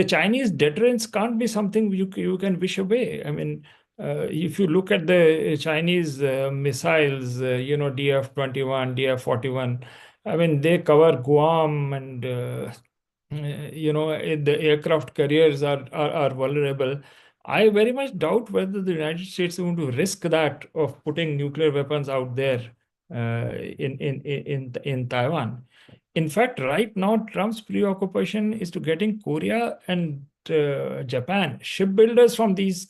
Chinese deterrence can't be something you can wish away. I mean, if you look at the Chinese missiles, DF-21, DF-41, I mean, they cover Guam, and the aircraft carriers are vulnerable. I very much doubt whether the United States is going to risk that of putting nuclear weapons out there in Taiwan. In fact, right now, Trump's preoccupation is to getting Korea and Japan, shipbuilders from these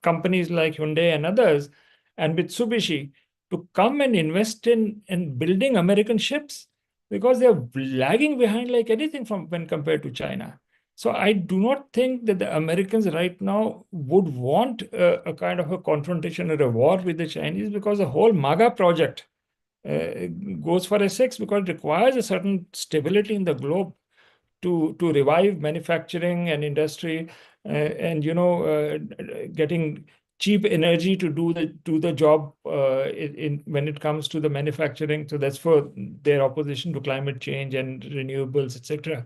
companies like Hyundai and others, and Mitsubishi, to come and invest in building American ships, because they're lagging behind like anything from when compared to China. So I do not think that the Americans right now would want a kind of a confrontation or a war with the Chinese, because the whole MAGA project goes for a six, because it requires a certain stability in the globe to revive manufacturing and industry, and getting cheap energy to do the job when it comes to the manufacturing. So that's for their opposition to climate change and renewables, etc.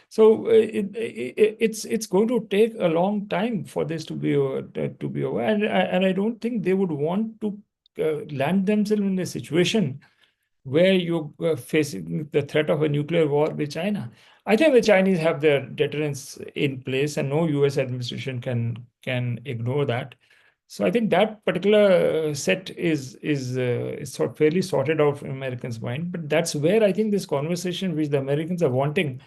So it's going to take a long time for this to be over, and I don't think they would want to land themselves in a situation where you're facing the threat of a nuclear war with China. I think the Chinese have their deterrence in place, and no U.S. administration can ignore that. So I think that particular set is sort of fairly sorted out in Americans' mind. But that's where I think this conversation, which the Americans are wanting,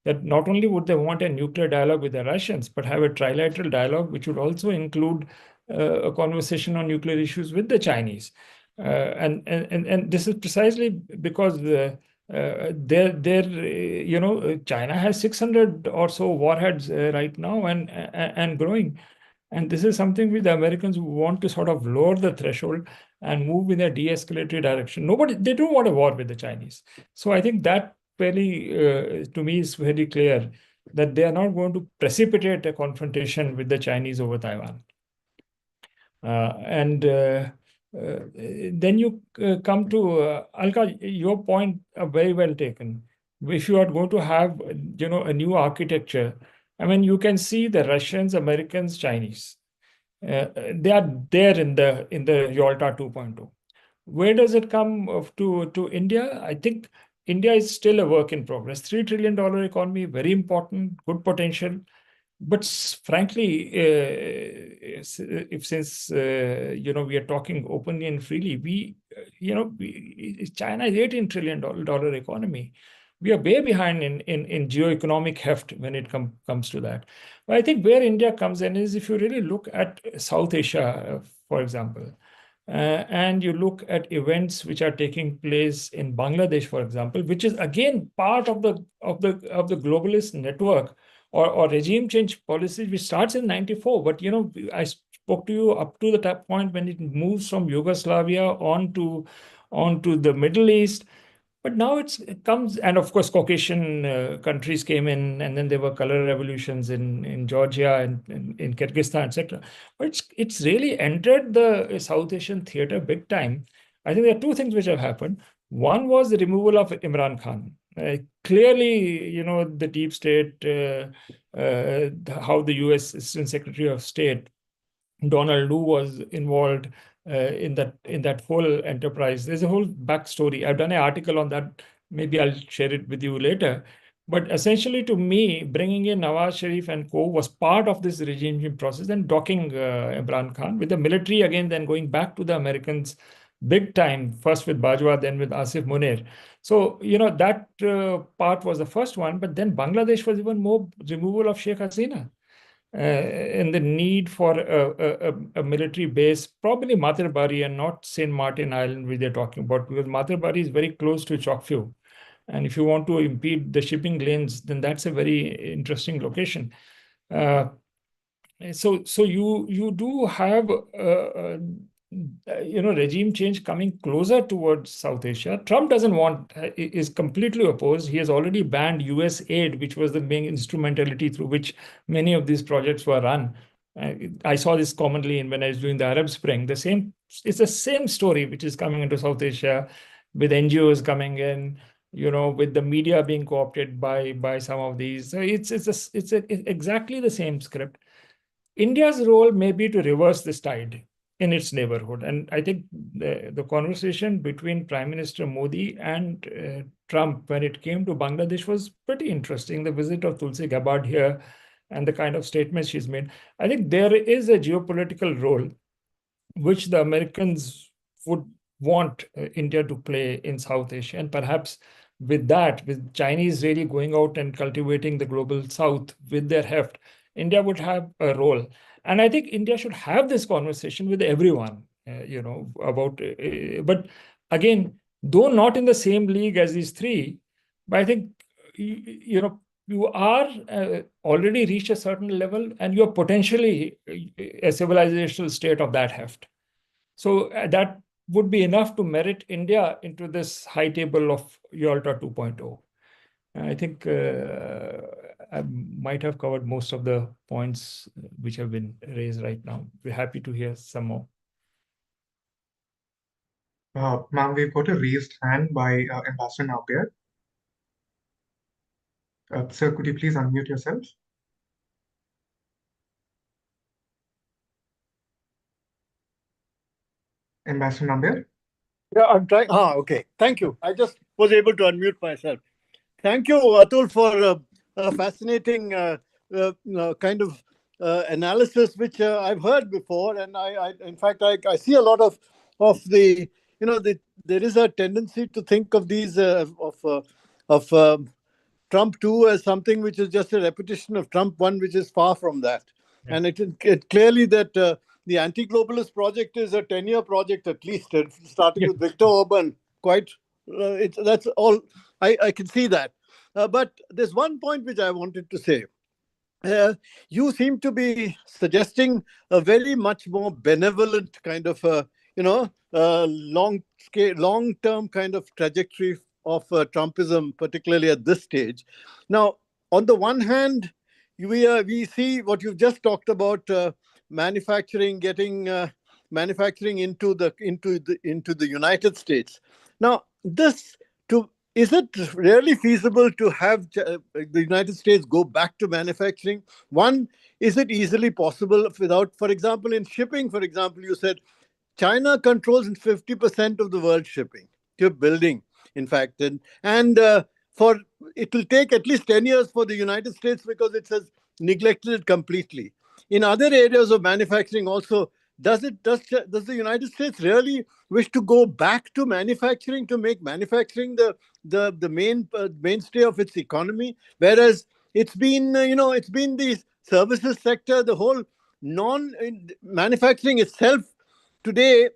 that not only would they want a nuclear dialogue with the Russians, but have a trilateral dialogue, which would also include a conversation on nuclear issues with the Chinese. And this is precisely because China has 600 or so warheads right now and growing. And this is something which the Americans want to sort of lower the threshold and move in a de-escalatory direction. They don't want a war with the Chinese. So I think that fairly, to me, is very clear that they are not going to precipitate a confrontation with the Chinese over Taiwan. Then you come to Alka, your point very well taken. If you are going to have, a new architecture, I mean, you can see the Russians, Americans, Chinese. They are there in the Yalta 2.0. Where does it come to India? I think India is still a work in progress. $3 trillion economy, very important, good potential. But frankly, since we are talking openly and freely, China is $18 trillion economy. We are way behind in geoeconomic heft when it comes to that. But I think where India comes in is if you really look at South Asia, for example, and you look at events which are taking place in Bangladesh, for example, which is again part of the globalist network or regime change policy, which starts in '94. But I spoke to you up to the point when it moves from Yugoslavia onto the Middle East. But now it comes, and of course, Caucasian countries came in, and then there were color revolutions in Georgia and in Kyrgyzstan, etc. But it's really entered the South Asian theater big time. I think there are two things which have happened. One was the removal of Imran Khan. Clearly, the deep state, how the U.S. Assistant Secretary of State Donald Lu was involved in that whole enterprise. There's a whole backstory. I've done an article on that. Maybe I'll share it with you later. But essentially, to me, bringing in Nawaz Sharif and co was part of this regime change process and docking Imran Khan with the military again, then going back to the Americans big time, first with Bajwa, then with Asif Munir. So, that part was the first one. But then Bangladesh was even more removal of Sheikh Hasina. And the need for a military base, probably Matarbari and not St. Martin Island, which they're talking about, because Matarbari is very close to Chokphew. And if you want to impede the shipping lanes, then that's a very interesting location. So you do have regime change coming closer towards South Asia. Trump doesn't want, is completely opposed. He has already banned US aid, which was the main instrumentality through which many of these projects were run. I saw this commonly when I was doing the Arab Spring. It's the same story which is coming into South Asia, with NGOs coming in, with the media being co-opted by some of these. So it's exactly the same script. India's role may be to reverse this tide in its neighborhood. And I think the conversation between Prime Minister Modi and Trump when it came to Bangladesh was pretty interesting. The visit of Tulsi Gabbard here and the kind of statements she's made. I think there is a geopolitical role which the Americans would want India to play in South Asia. And perhaps with Chinese really going out and cultivating the global South with their heft, India would have a role. And I think India should have this conversation with everyone, about, but again, though not in the same league as these three, but I think, you are already reached a certain level and you're potentially a civilizational state of that heft. So that would be enough to merit India into this high table of Yalta 2.0. I think I might have covered most of the points which have been raised right now. We're happy to hear some more. Ma'am, we've got a raised hand by Ambassador Napier. Sir, could you please unmute yourself? Ambassador Napier? Yeah, I'm trying. Okay. Thank you. I just was able to unmute myself. Thank you, Atul, for fascinating kind of analysis which I've heard before, and in fact, I see a lot of the, there is a tendency to think of these of Trump 2 as something which is just a repetition of Trump 1, which is far from that. Yeah. And it clearly that the anti-globalist project is a 10-year project at least, starting with Viktor Orban. That's all. I can see that. But there's one point which I wanted to say. You seem to be suggesting a very much more benevolent kind of, long-term kind of trajectory of Trumpism, particularly at this stage. Now, on the one hand, we see what you've just talked about, manufacturing, getting manufacturing into the United States. Now, is it really feasible to have the United States go back to manufacturing? One, is it easily possible without, for example, in shipping, for example, you said China controls 50% of the world shipping, building, in fact. And it will take at least 10 years for the United States because it has neglected it completely. In other areas of manufacturing also, does the United States really wish to go back to manufacturing, to make manufacturing the mainstay of its economy? Whereas it's been the services sector, the whole manufacturing itself today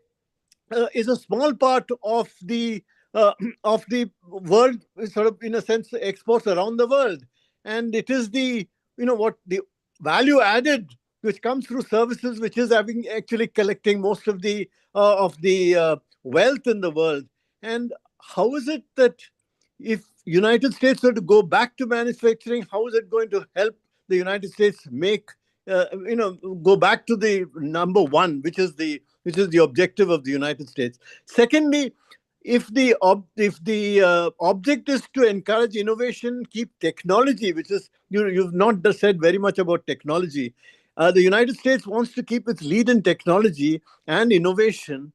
is a small part of the world, sort of, in a sense, exports around the world. And it is the value added which comes through services, which is actually collecting most of the wealth in the world. And how is it that if United States were to go back to manufacturing, how is it going to help the United States go back to the number one, which is the objective of the United States? Secondly, if the object is to encourage innovation, keep technology, which is, you've not just said very much about technology. The United States wants to keep its lead in technology and innovation.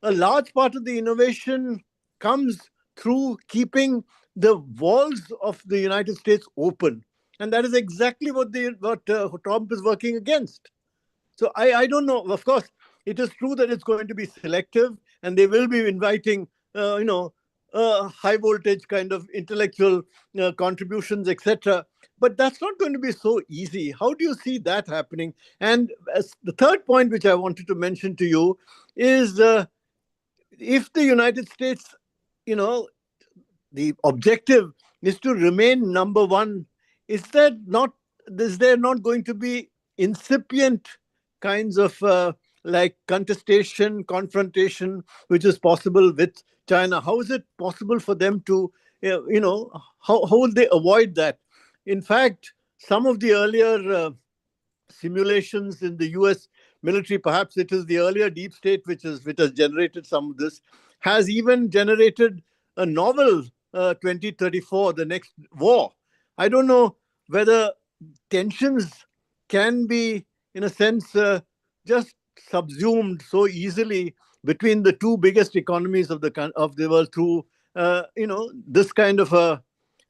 A large part of the innovation comes through keeping the walls of the United States open. And that is exactly what Trump is working against. So I don't know. Of course, it is true that it's going to be selective, and they will be inviting, high voltage kind of intellectual contributions, etc. But that's not going to be so easy. How do you see that happening? And the third point, which I wanted to mention to you, is if the United States, the objective is to remain number one, is there not going to be incipient kinds of like contestation, confrontation, which is possible with China? How is it possible for them to, how will they avoid that? In fact, some of the earlier simulations in the US military, perhaps it is the earlier deep state which has generated some of this, has even generated a novel 2034, the next war. I don't know whether tensions can be, in a sense, just subsumed so easily between the two biggest economies of the world through, this kind of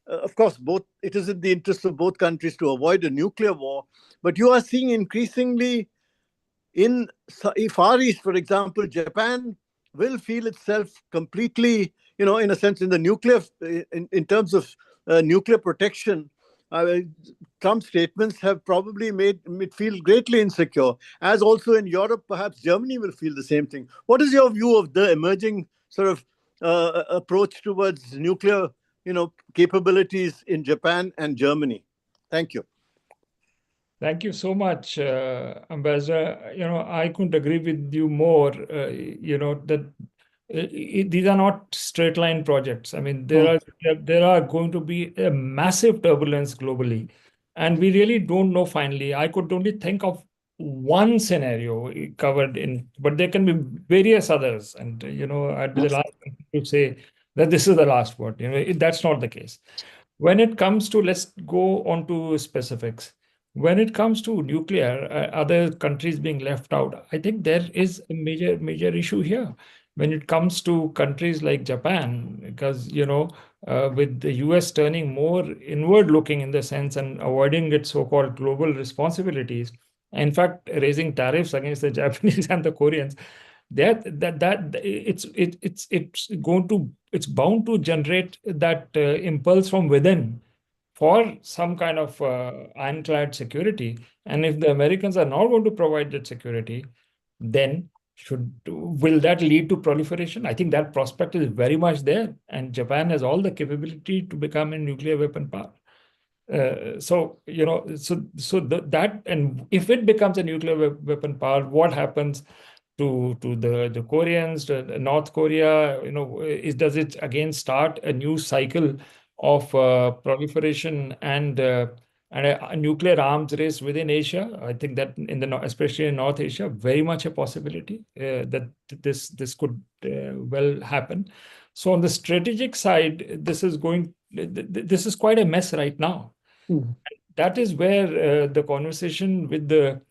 of course, it is in the interest of both countries to avoid a nuclear war. But you are seeing increasingly in Far East, for example, Japan will feel itself completely, in a sense, in the nuclear, in terms of nuclear protection. Trump's statements have probably made it feel greatly insecure, as also in Europe, perhaps Germany will feel the same thing. What is your view of the emerging sort of approach towards nuclear, capabilities in Japan and Germany? Thank you. Thank you so much, Ambassador. I couldn't agree with you more, that these are not straight line projects. I mean, there are going to be a massive turbulence globally, and we really don't know finally. I could only think of one scenario covered in, but there can be various others. And, I'd be the last to say that this is the last word. That's not the case. When it comes to, let's go on to specifics. When it comes to nuclear, other countries being left out, I think there is a major issue here. when it comes to countries like Japan, because, with the US turning more inward looking in the sense and avoiding its so-called global responsibilities, in fact, raising tariffs against the Japanese and the Koreans, it's bound to generate that impulse from within for some kind of ironclad security. And if the Americans are not going to provide that security, then will that lead to proliferation? I think that prospect is very much there, and Japan has all the capability to become a nuclear weapon power. That, and if it becomes a nuclear weapon power, what happens to the Koreans, to North Korea? Does it again start a new cycle of proliferation and a nuclear arms race within Asia? I think that especially in North Asia, very much a possibility that this could well happen. So on the strategic side, this is quite a mess right now. That is where the conversation with the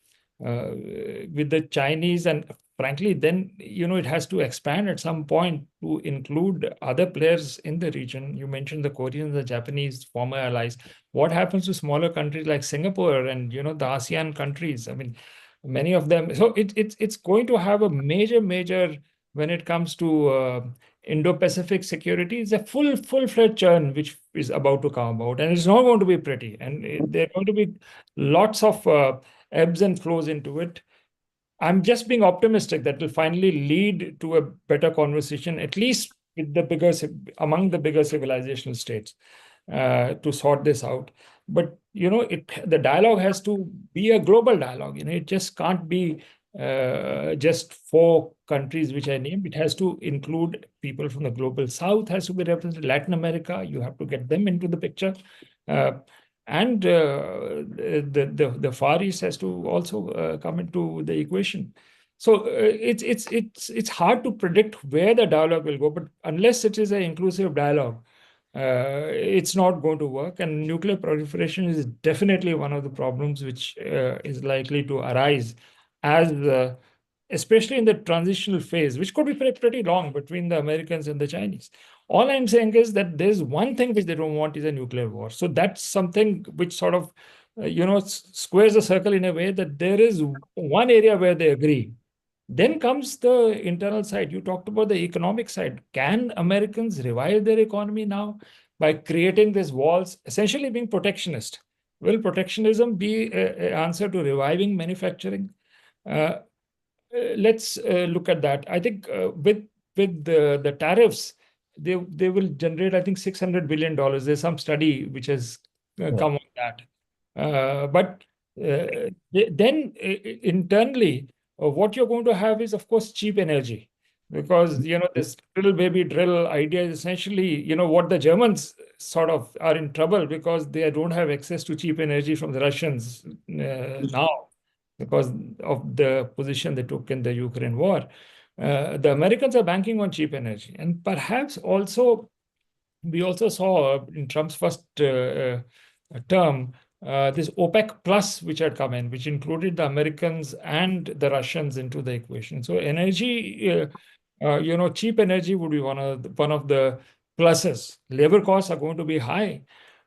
Chinese, and frankly, then it has to expand at some point to include other players in the region. You mentioned the Koreans, the Japanese, former allies. What happens to smaller countries like Singapore and the ASEAN countries? I mean, many of them. So it's going to have a major when it comes to Indo-Pacific security. It's a full-fledged churn which is about to come about, and it's not going to be pretty. And there are going to be lots of ebbs and flows into it. I'm just being optimistic that will finally lead to a better conversation, at least with among the bigger civilizational states, to sort this out. But the dialogue has to be a global dialogue. It just can't be just 4 countries which I named. It has to include people from the global south, has to be represented. Latin America, you have to get them into the picture. And the Far East has to also come into the equation. So it's hard to predict where the dialogue will go, but unless it is an inclusive dialogue, it's not going to work. And nuclear proliferation is definitely one of the problems which is likely to arise as especially in the transitional phase, which could be pretty long between the Americans and the Chinese. All I'm saying is that there's one thing which they don't want is a nuclear war. So that's something which sort of, squares the circle in a way that there is one area where they agree. Then comes the internal side. You talked about the economic side. Can Americans revive their economy now by creating these walls, essentially being protectionist? Will protectionism be an answer to reviving manufacturing? Let's look at that. I think with the tariffs, they will generate, I think, $600 billion. There's some study which has come on that. But then internally, what you're going to have is, of course, cheap energy. Because, this drill baby drill idea is essentially, what the Germans sort of are in trouble because they don't have access to cheap energy from the Russians now, because of the position they took in the Ukraine war. The Americans are banking on cheap energy. And perhaps also, we also saw in Trump's first term, this OPEC plus, which had come in, which included the Americans and the Russians into the equation. So energy, cheap energy would be one of the pluses. Labor costs are going to be high.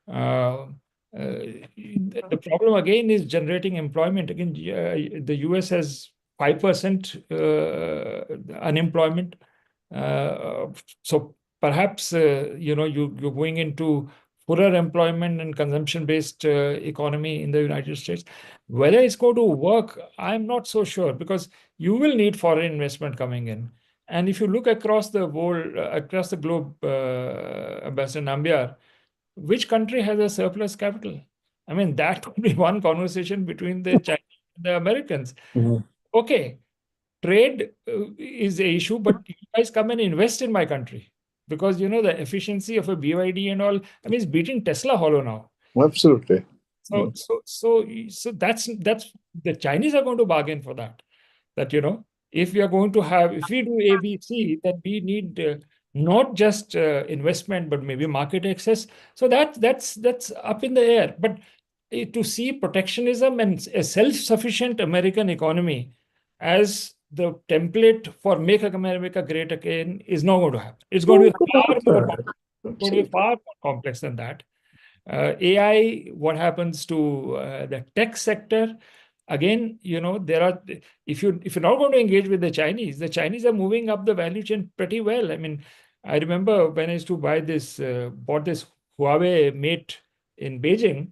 The problem again is generating employment. Again, the US has 5% unemployment. So perhaps you're going into poorer employment and consumption-based economy in the United States. Whether it's going to work, I'm not so sure, because you will need foreign investment coming in. And if you look across the world, across the globe, Ambassador Nambiar, which country has a surplus capital? I mean, that would be one conversation between the Chinese and the Americans. Okay, trade is the issue, but you guys come and invest in my country, because the efficiency of a BYD and all, I mean, it's beating Tesla hollow now. Absolutely. So that's the Chinese are going to bargain for that. That if we are going to if we do ABC, then we need not just investment, but maybe market access. So that's up in the air. But to see protectionism and a self-sufficient American economy as the template for Make America Great Again is not going to happen. It's going to be far more complex than that. AI, what happens to the tech sector? Again, there are, if you're not going to engage with the Chinese are moving up the value chain pretty well. I mean, I remember when I used to bought this Huawei Mate in Beijing,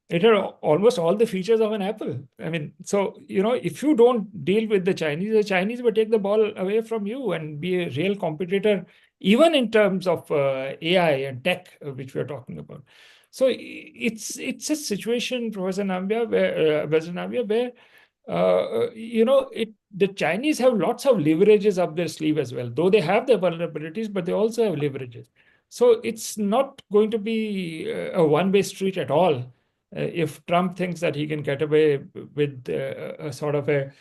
it had almost all the features of an Apple. I mean, so, if you don't deal with the Chinese will take the ball away from you and be a real competitor, even in terms of AI and tech, which we're talking about. So it's a situation, Professor Nambia, where the Chinese have lots of leverages up their sleeve as well, though they have their vulnerabilities, but they also have leverages. So it's not going to be a one-way street at all. If Trump thinks that he can get away with a sort of a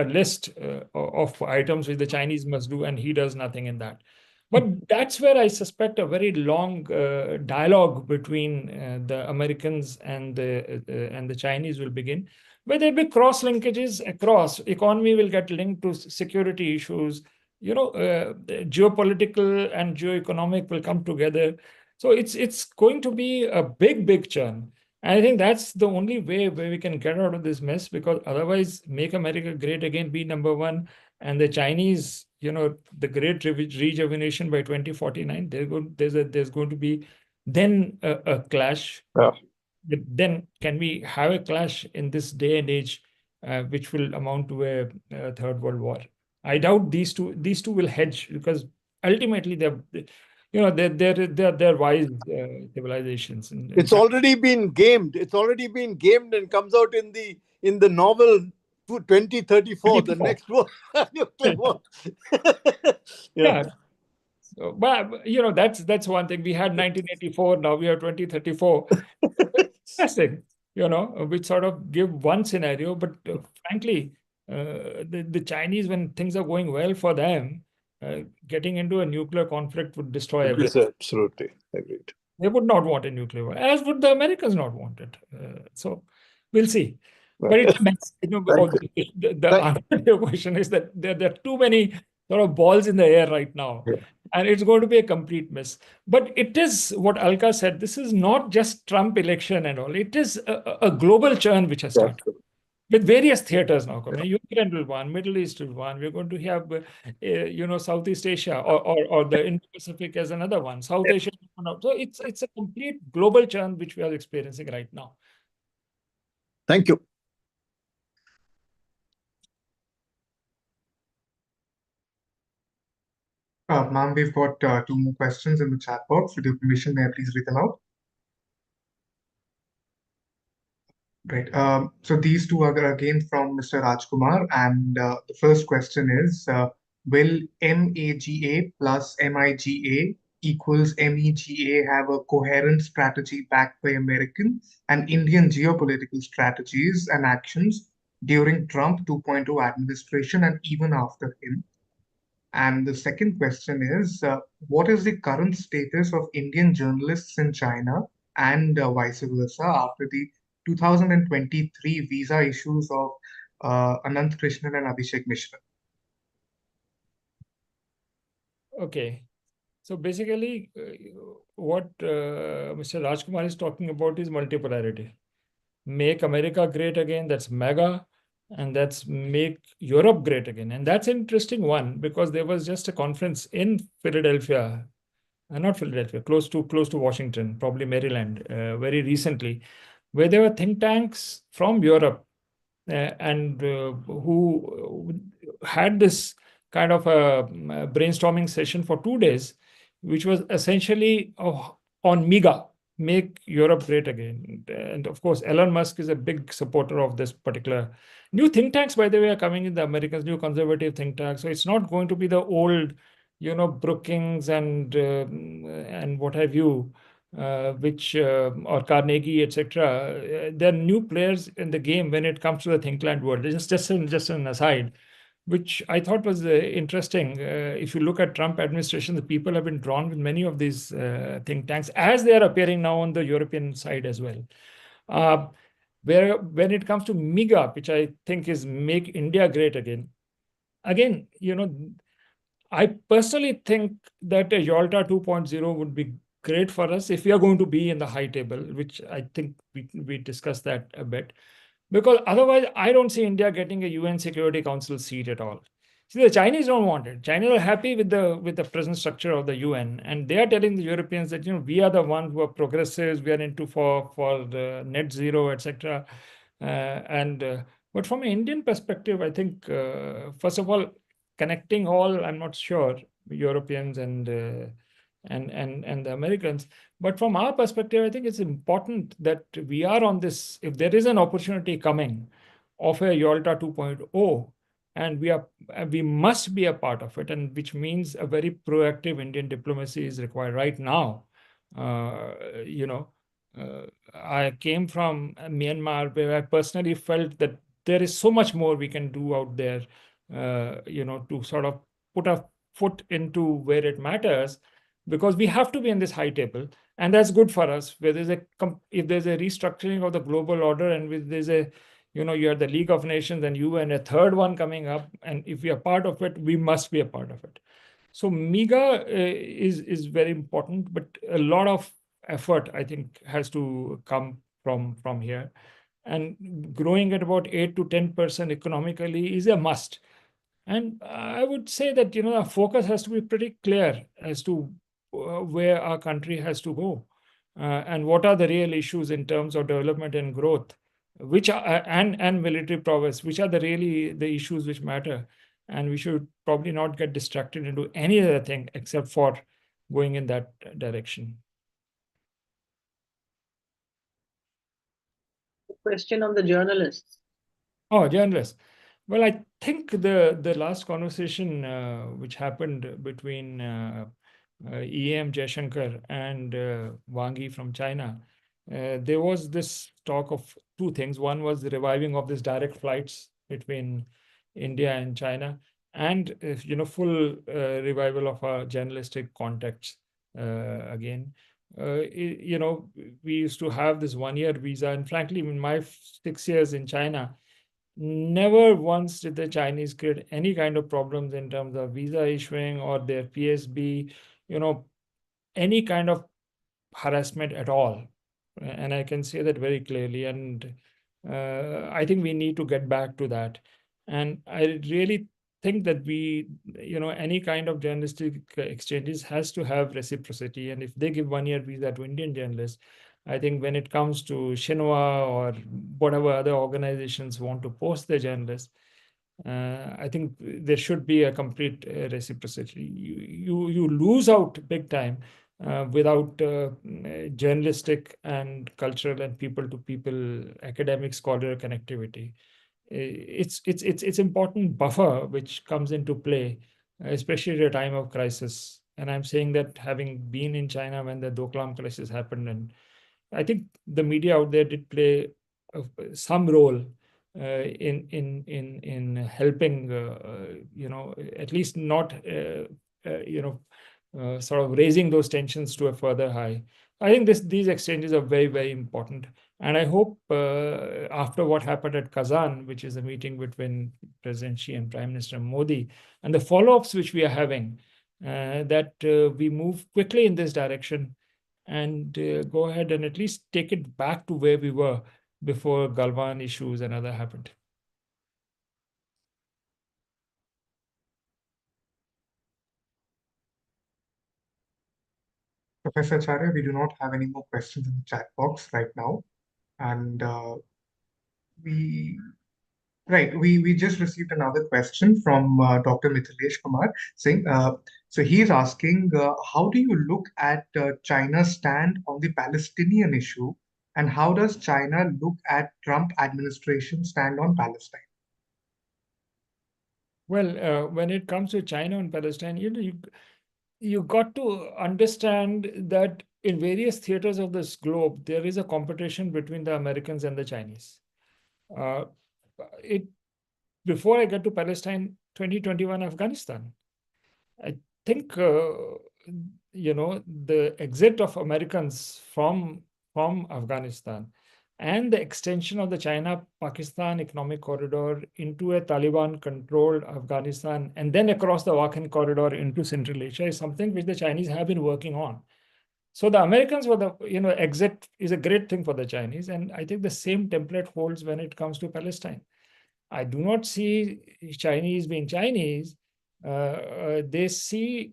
list of items which the Chinese must do, and he does nothing in that. But that's where I suspect a very long dialogue between the Americans and the Chinese will begin, where there'll be cross linkages across. Economy will get linked to security issues. Geopolitical and geoeconomic will come together. So it's going to be a big churn. And I think that's the only way where we can get out of this mess, because otherwise, Make America Great Again, be number one, and the Chinese, the great rejuvenation by 2049, there's going to be then a clash. Yeah. But then can we have a clash in this day and age, which will amount to a third world war? I doubt these two will hedge, because ultimately they're wise civilizations. It's already been gamed. It's already been gamed and comes out in the novel 2034, the next war. Yeah. So, but that's one thing. We had 1984. Now we have 2034. Interesting. Which sort of give one scenario, but frankly, the Chinese, when things are going well for them, getting into a nuclear conflict would destroy everything. Absolutely agreed. They would not want a nuclear war, as would the Americans not want it. So we'll see. But it's a mess. The answer to your question is that there are too many sort of balls in the air right now. Yeah. And it's going to be a complete mess. But it is what Alka said. This is not just Trump election and all. It is a global churn which has started. With various theaters now coming. Ukraine will one, Middle East will one. We're going to have, Southeast Asia or the Indo-Pacific as another one. South Asia. So it's a complete global churn which we are experiencing right now. Thank you. Ma'am, we've got two more questions in the chat box. With your permission, may I please read them out? Great. So these two are again from Mr. Rajkumar, and the first question is, will MAGA plus MIGA equals MEGA have a coherent strategy backed by American and Indian geopolitical strategies and actions during Trump 2.0 administration and even after him? And the second question is, what is the current status of Indian journalists in China and vice versa after the 2023 visa issues of Anant Krishnan and Abhishek Mishra? Okay. So basically, what Mr. Rajkumar is talking about is multipolarity. Make America great again, that's MAGA, and that's make Europe great again. And that's an interesting one, because there was just a conference in Philadelphia, not Philadelphia, close to Washington, probably Maryland, very recently, where there were think tanks from Europe and who had this kind of a brainstorming session for 2 days, which was essentially on MEGA, make Europe great again. And of course, Elon Musk is a big supporter of this particular. New think tanks, by the way, are coming in, the Americans, new conservative think tanks. So it's not going to be the old, Brookings and what have you, or Carnegie, etc. There are new players in the game when it comes to the Thinkland world. Just an aside, which I thought was interesting. If you look at Trump administration, the people have been drawn with many of these think tanks, as they are appearing now on the European side as well. Where when it comes to MIGA, which I think is Make India Great Again, I personally think that a Yalta 2.0 would be great for us if we are going to be in the high table, which I think we discussed that a bit. Because otherwise, I don't see India getting a UN Security Council seat at all. See, the Chinese don't want it. Chinese are happy with the present structure of the UN, and they are telling the Europeans that we are the ones who are progressives. We are into for the net zero, etc. But from an Indian perspective, I think first of all, connecting all, I'm not sure, Europeans and the Americans. But from our perspective, I think it's important that we are on this. If there is an opportunity coming of a Yalta 2.0, and we must be a part of it, and which means a very proactive Indian diplomacy is required right now. I came from Myanmar, where I personally felt that there is so much more we can do out there, to sort of put a foot into where it matters, because we have to be in this high table, and that's good for us. Where if there's a restructuring of the global order, and with there's a you are the League of Nations and you and a third one coming up, and if we are part of it, we must be a part of it. So MIGA is very important, but a lot of effort, I think, has to come from here. And growing at about 8 to 10% economically is a must. And I would say that our focus has to be pretty clear as to where our country has to go, and what are the real issues in terms of development and growth, which are and military prowess, which are the issues which matter. And we should probably not get distracted into any other thing except for going in that direction. Question on the journalists. Oh, journalists. Well, I think the last conversation which happened between EM Jaishankar and Wang Yi from China, there was this talk of two things. One was the reviving of this direct flights between India and China, and full revival of our journalistic contacts again. We used to have this 1-year visa, and frankly, in my 6 years in China, never once did the Chinese create any kind of problems in terms of visa issuing or their PSB, any kind of harassment at all. And I can say that very clearly. And I think we need to get back to that. And I really think that any kind of journalistic exchanges has to have reciprocity. And if they give 1-year visa to Indian journalists, I think when it comes to Xinhua or whatever other organizations want to post their journalists, I think there should be a complete reciprocity. You lose out big time without journalistic and cultural and people-to-people academic scholar connectivity. It's important buffer which comes into play, especially at a time of crisis. And I'm saying that having been in China when the Doklam crisis happened, and I think the media out there did play some role in helping, at least not, sort of raising those tensions to a further high. I think these exchanges are very, very important. And I hope after what happened at Kazan, which is a meeting between President Xi and Prime Minister Modi, and the follow-ups which we are having, that we move quickly in this direction and go ahead and at least take it back to where we were before Galwan issues and other happened. Professor Acharya, we do not have any more questions in the chat box right now. And we just received another question from Dr. Mithilesh Kumar Singh. So he is asking, how do you look at China's stand on the Palestinian issue, and how does China look at Trump administration stand on Palestine? Well, when it comes to China and Palestine, you got to understand that in various theaters of this globe, there is a competition between the Americans and the Chinese. Before I get to Palestine, 2021 Afghanistan, I think the exit of Americans from Afghanistan and the extension of the China-Pakistan economic corridor into a Taliban-controlled Afghanistan, and then across the Wakhan corridor into Central Asia is something which the Chinese have been working on. So the Americans were exit is a great thing for the Chinese, and I think the same template holds when it comes to Palestine. I do not see Chinese being Chinese. They see,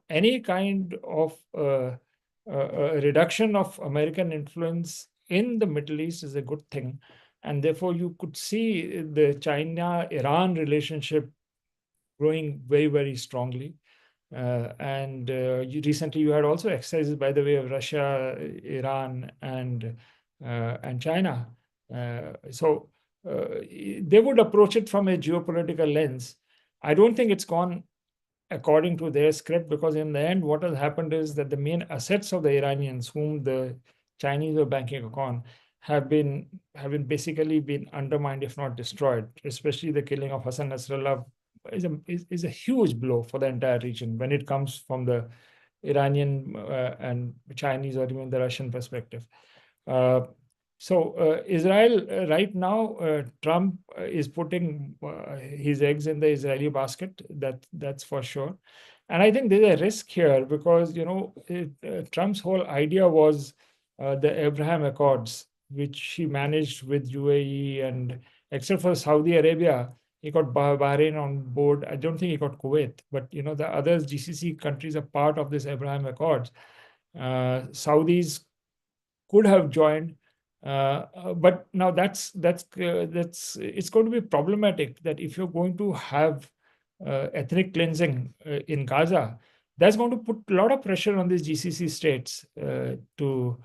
any kind of reduction of American influence in the Middle East is a good thing. And therefore, you could see the China-Iran relationship growing very, very strongly. Recently you had also exercises by the way of Russia, Iran, and China. They would approach it from a geopolitical lens. I don't think it's gone according to their script, because in the end, what has happened is that the main assets of the Iranians, whom the Chinese were banking upon, have basically been undermined, if not destroyed. Especially the killing of Hassan Nasrallah is a huge blow for the entire region when it comes from the Iranian and Chinese or even the Russian perspective. Israel right now, Trump is putting his eggs in the Israeli basket. That's for sure. And I think there's a risk here because, Trump's whole idea was the Abraham Accords, which he managed with UAE, and except for Saudi Arabia, he got Bahrain on board. I don't think he got Kuwait, but the other GCC countries are part of this Abraham Accords. Saudis could have joined, but now that's it's going to be problematic that if you're going to have ethnic cleansing in Gaza, that's going to put a lot of pressure on these GCC states to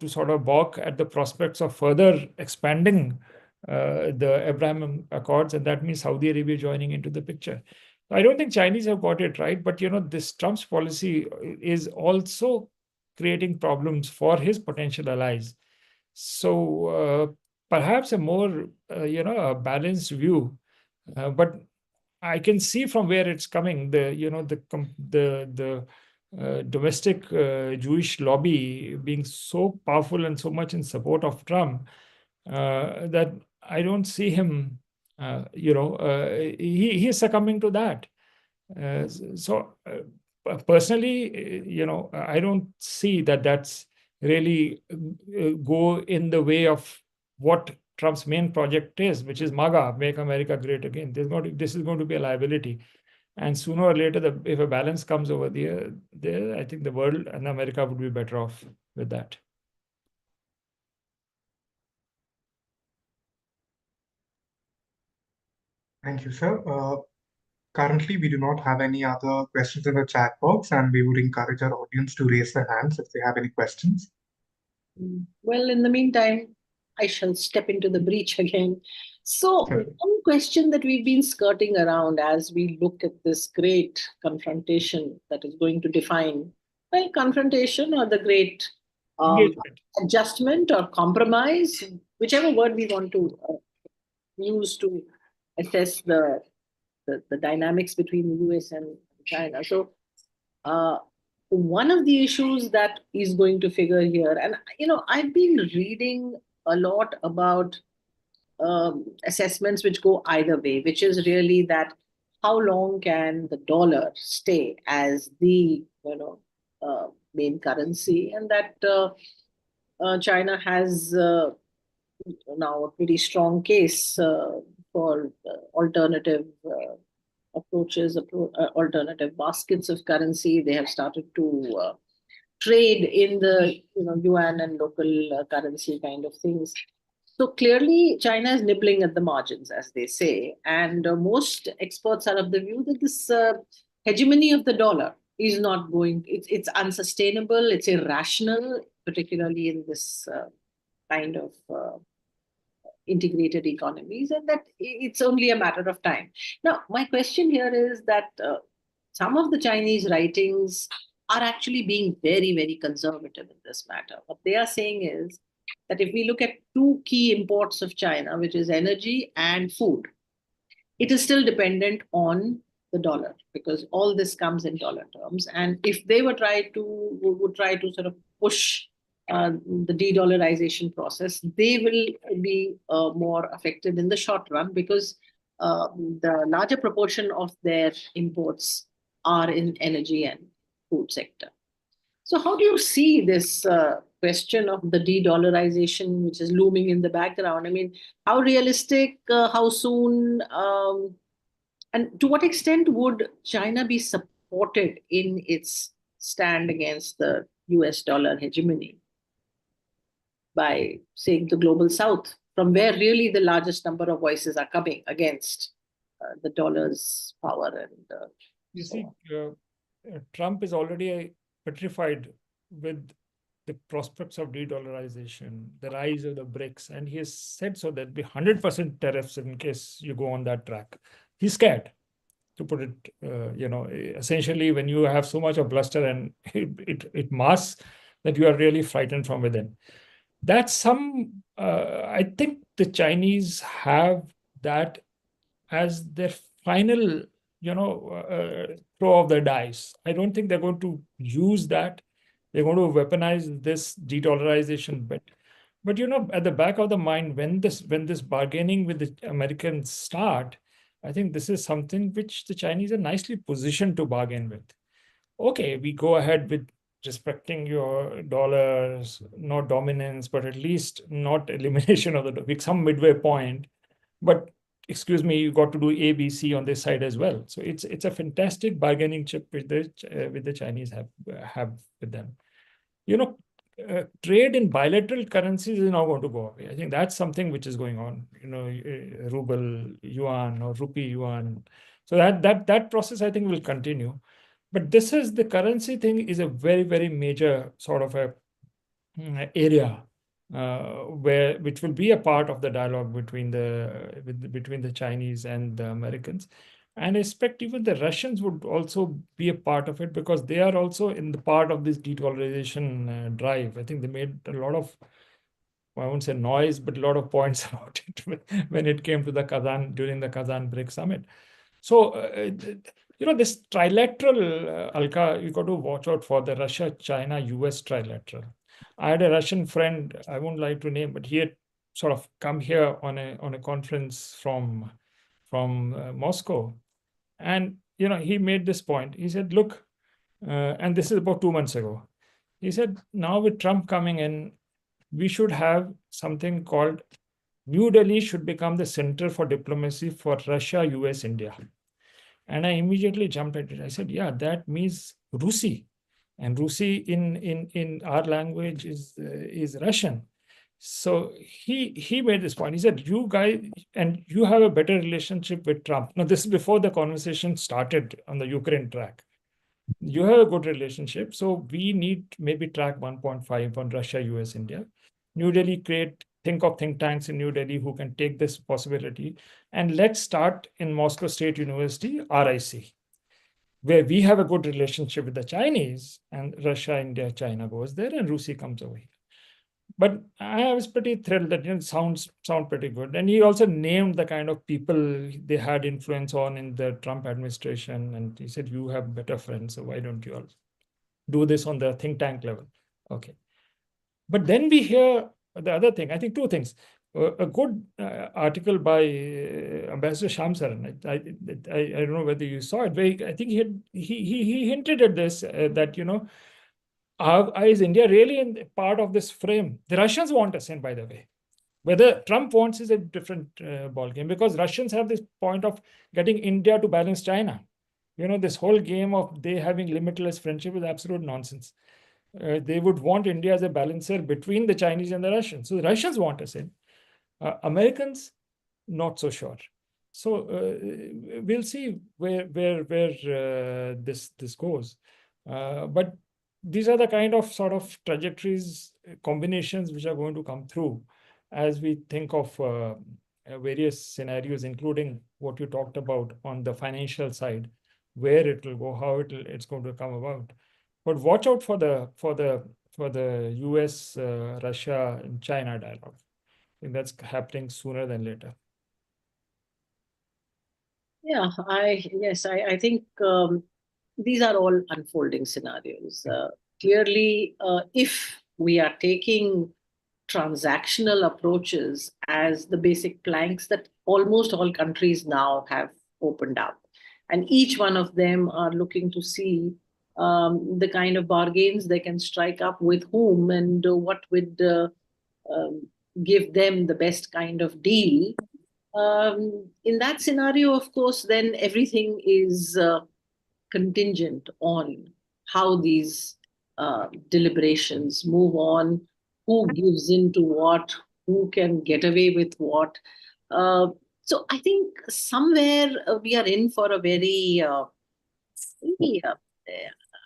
sort of balk at the prospects of further expanding the Abraham Accords, and that means Saudi Arabia joining into the picture. I don't think Chinese have got it right, but this Trump's policy is also creating problems for his potential allies. So perhaps a more a balanced view, but I can see from where it's coming. The domestic Jewish lobby being so powerful and so much in support of Trump that I don't see him. He is succumbing to that. Personally, I don't see that that's really go in the way of what Trump's main project is, which is MAGA, Make America Great Again. This is going to be a liability. And sooner or later, if a balance comes over there, I think the world and America would be better off with that. Thank you, sir. Currently, we do not have any other questions in the chat box, and we would encourage our audience to raise their hands if they have any questions. Well, in the meantime, I shall step into the breach again. So, Sure. one question that we've been skirting around as we look at this great confrontation that is going to define, well, confrontation or the great adjustment or compromise, whichever word we want to use to assess the dynamics between the US and China. So, one of the issues that is going to figure here, and I've been reading a lot about assessments which go either way, which is really that how long can the dollar stay as the main currency, and that China has now a pretty strong case for alternative approaches, alternative baskets of currency. They have started to trade in the yuan and local currency kind of things. So clearly, China is nibbling at the margins, as they say, and most experts are of the view that this hegemony of the dollar is not going. It's unsustainable. It's irrational, particularly in this kind of integrated economies, and that it's only a matter of time. Now, my question here is that some of the Chinese writings are actually being very, very conservative in this matter. What they are saying is that if we look at two key imports of China, which is energy and food, it is still dependent on the dollar because all this comes in dollar terms. And if they would try to sort of push the de-dollarization process, they will be more affected in the short run because the larger proportion of their imports are in energy and food sector. So how do you see this question of the de-dollarization, which is looming in the background? I mean, how realistic, how soon, and to what extent would China be supported in its stand against the US dollar hegemony by, say, the global south, from where really the largest number of voices are coming against the dollar's power? And You so see, on. Trump is already petrified with the prospects of de-dollarization, the rise of the BRICS, and he has said so that be 100% tariffs in case you go on that track. He's scared, to put it, essentially when you have so much of bluster and it masks that you are really frightened from within. That's I think the Chinese have that as their final, throw of the dice. I don't think they're going to use that. They're going to weaponize this de-dollarization bit. But at the back of the mind, when this bargaining with the Americans start, I think this is something which the Chinese are nicely positioned to bargain with. Okay, we go ahead with respecting your dollars, not dominance, but at least not elimination of the some midway point. But excuse me, you got to do A, B, C on this side as well. So it's a fantastic bargaining chip with the Chinese have with them. Trade in bilateral currencies is now going to go away. I think that's something which is going on. Ruble yuan or rupee yuan. So that process I think will continue. But this is the currency thing is a very, very major sort of a area which will be a part of the dialogue between the Chinese and the Americans. And I expect even the Russians would also be a part of it because they are also in the part of this de-dollarization drive. I think they made a lot of, I won't say noise, but a lot of points about it when it came to during the Kazan BRICS summit. So, this trilateral, Alka, you got to watch out for the Russia, China, US trilateral. I had a Russian friend, I won't like to name, but he had sort of come here on a conference from Moscow. And, he made this point. He said, look, and this is about 2 months ago. He said, now with Trump coming in, we should have something called New Delhi should become the center for diplomacy for Russia, US, India. And I immediately jumped at it. I said, yeah, that means Rusi. And Rusi in our language is Russian. So he made this point. He said, you guys, and you have a better relationship with Trump. Now, this is before the conversation started on the Ukraine track. You have a good relationship. So we need maybe track 1.5 on Russia, US, India. New Delhi think of think tanks in New Delhi who can take this possibility. And let's start in Moscow State University, RIC, where we have a good relationship with the Chinese, and Russia, India, China goes there, and Rusi comes over here. But I was pretty thrilled that sound pretty good. And he also named the kind of people they had influence on in the Trump administration. And he said, you have better friends, so why don't you all do this on the think tank level? Okay. But then we hear the other thing, I think two things. A good article by Ambassador Shamsaran. I don't know whether you saw it. I think he hinted at this that is India really in part of this frame? The Russians want us in, by the way. Whether Trump wants is a different ballgame because Russians have this point of getting India to balance China. This whole game of they having limitless friendship is absolute nonsense. They would want India as a balancer between the Chinese and the Russians. So the Russians want us in. Americans, not so sure. So we'll see where this goes. But these are the kind of sort of trajectories, combinations which are going to come through as we think of various scenarios, including what you talked about on the financial side, where it will go, how it's going to come about. But watch out for the US, Russia, and China dialogue. I think that's happening sooner than later. Yeah, I think these are all unfolding scenarios. Clearly, if we are taking transactional approaches as the basic planks that almost all countries now have opened up. And each one of them are looking to see the kind of bargains they can strike up with whom and what would give them the best kind of deal. In that scenario, of course, then everything is contingent on how these deliberations move on, who gives in to what, who can get away with what. So I think somewhere we are in for a very,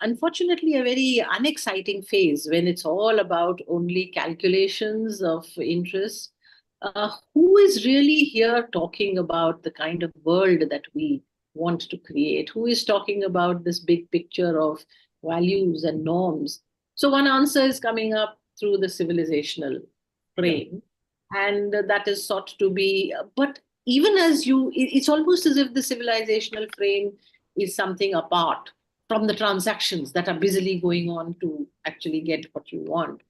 unfortunately, a very unexciting phase when it's all about only calculations of interest. Who is really here talking about the kind of world that we want to create? Who is talking about this big picture of values and norms? So one answer is coming up through the civilizational frame, and that is sought to be, but even as it's almost as if the civilizational frame is something apart from the transactions that are busily going on to actually get what you want.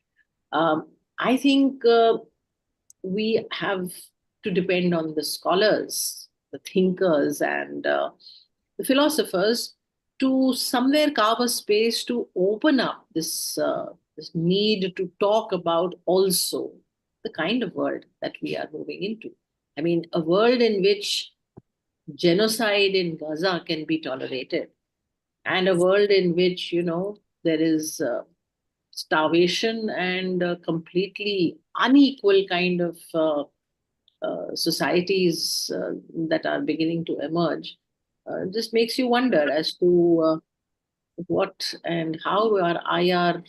I think we have to depend on the scholars, the thinkers, and the philosophers to somewhere carve a space to open up this need to talk about also the kind of world that we are moving into. I mean, a world in which genocide in Gaza can be tolerated, and a world in which, there is starvation and completely unequal kind of societies that are beginning to emerge, just makes you wonder as to what and how our IR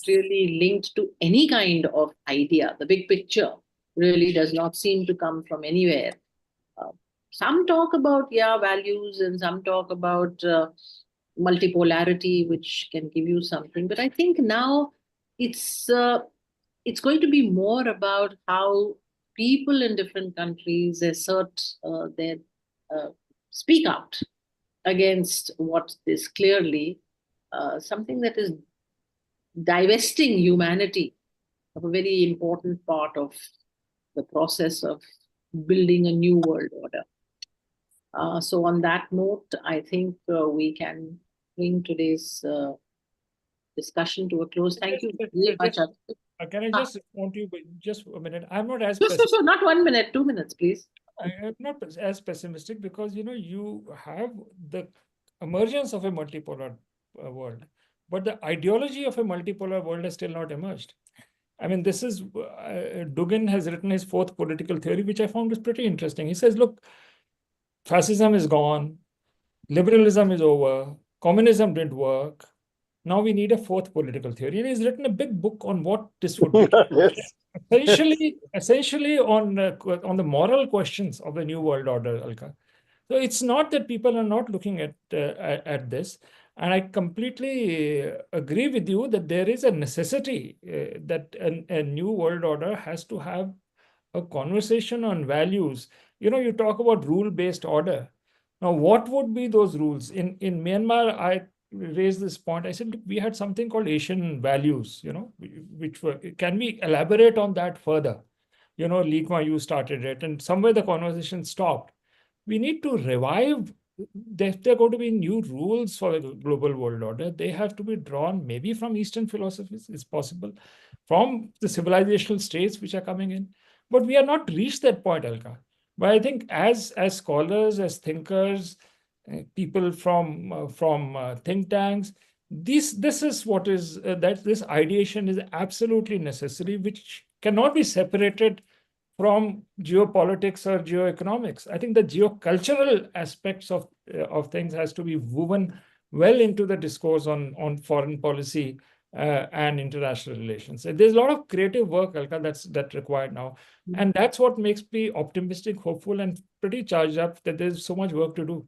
really linked to any kind of idea. The big picture really does not seem to come from anywhere. Some talk about, values, and some talk about multipolarity, which can give you something. But I think now it's going to be more about how people in different countries assert their speak out against what is clearly something that is divesting humanity of a very important part of the process of building a new world order. So on that note, I think we can bring today's discussion to a close. Thank you very much. Can I just respond to you just a minute? I'm not as Sure, not 1 minute, 2 minutes, please. I'm not as pessimistic because you have the emergence of a multipolar world, but the ideology of a multipolar world has still not emerged. I mean, this is Dugin has written his fourth political theory, which I found is pretty interesting. He says, look, fascism is gone, liberalism is over, communism didn't work. Now we need a fourth political theory. And he's written a big book on what this would be. Yes. Essentially on the moral questions of the new world order, Alka. So it's not that people are not looking at this. And I completely agree with you that there is a necessity that a new world order has to have a conversation on values. You talk about rule-based order. Now, what would be those rules? In Myanmar, I raised this point. I said, look, we had something called Asian values, which were, can we elaborate on that further? Lee Kuan Yew started it, and somewhere the conversation stopped. We need to revive. If there are going to be new rules for the global world order, they have to be drawn maybe from Eastern philosophies, it's possible, from the civilizational states which are coming in. But we have not reached that point, Alka. But I think as scholars, as thinkers, people from think tanks, this is what is that this ideation is absolutely necessary, which cannot be separated from geopolitics or geoeconomics. I think the geocultural aspects of things has to be woven well into the discourse on foreign policy and international relations. And there's a lot of creative work, Alka, that's required now. And that's what makes me optimistic, hopeful, and pretty charged up that there's so much work to do.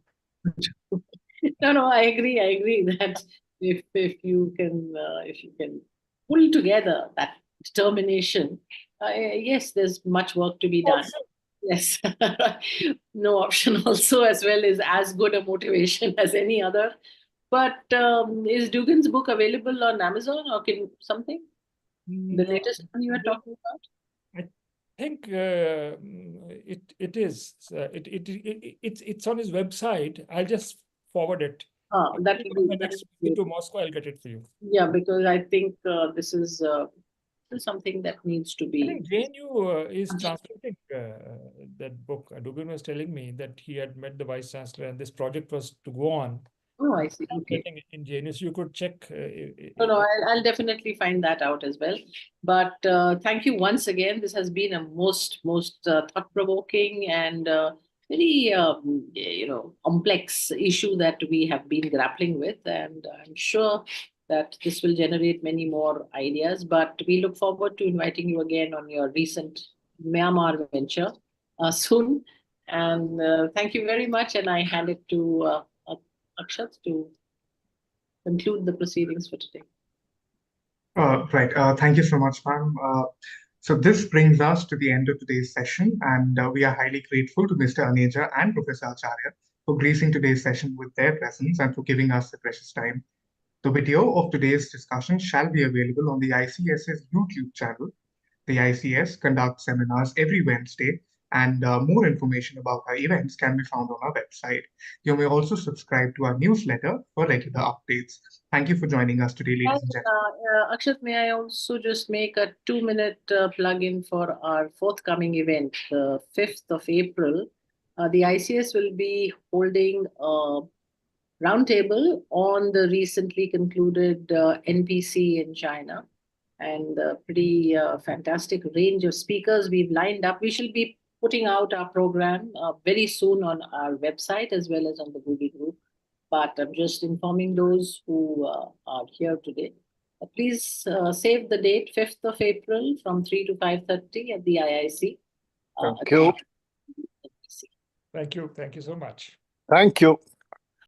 No, I agree that if you can pull together that determination, yes, there's much work to be done. Yes, no option also as well is as good a motivation as any other. But is Dugan's book available on Amazon or something? The latest one you were talking about? I think it is. It's on his website. I'll just forward it. That will My be next visit to Moscow, I'll get it for you. yeah, because I think this is something that needs to I be. think JNU is translating that book. Dubin was telling me that he had met the vice chancellor and this project was to go on. Oh, I see. Okay. In JNU, so you could check. No, I'll definitely find that out as well. But thank you once again. This has been a most thought-provoking and very complex issue that we have been grappling with, and I'm sure that this will generate many more ideas. But we look forward to inviting you again on your recent Myanmar venture soon. And thank you very much. And I hand it to Akshat to conclude the proceedings for today. Right. Thank you so much, ma'am. So this brings us to the end of today's session, and we are highly grateful to Mr. Aneja and Professor Acharya for gracing today's session with their presence and for giving us the precious time. The video of today's discussion shall be available on the ICS's YouTube channel. The ICS conducts seminars every Wednesday, and more information about our events can be found on our website. You may also subscribe to our newsletter for regular updates. Thank you for joining us today, ladies and gentlemen. Akshat, may I also just make a 2-minute plug-in for our forthcoming event, the 5th of April. The ICS will be holding a roundtable on the recently concluded NPC in China, and a pretty fantastic range of speakers we've lined up. We shall be putting out our program very soon on our website as well as on the Google group. But I'm just informing those who are here today. Please save the date, 5th of April from 3 to 5:30 at the IIC. Thank you. Thank you. Thank you so much. Thank you.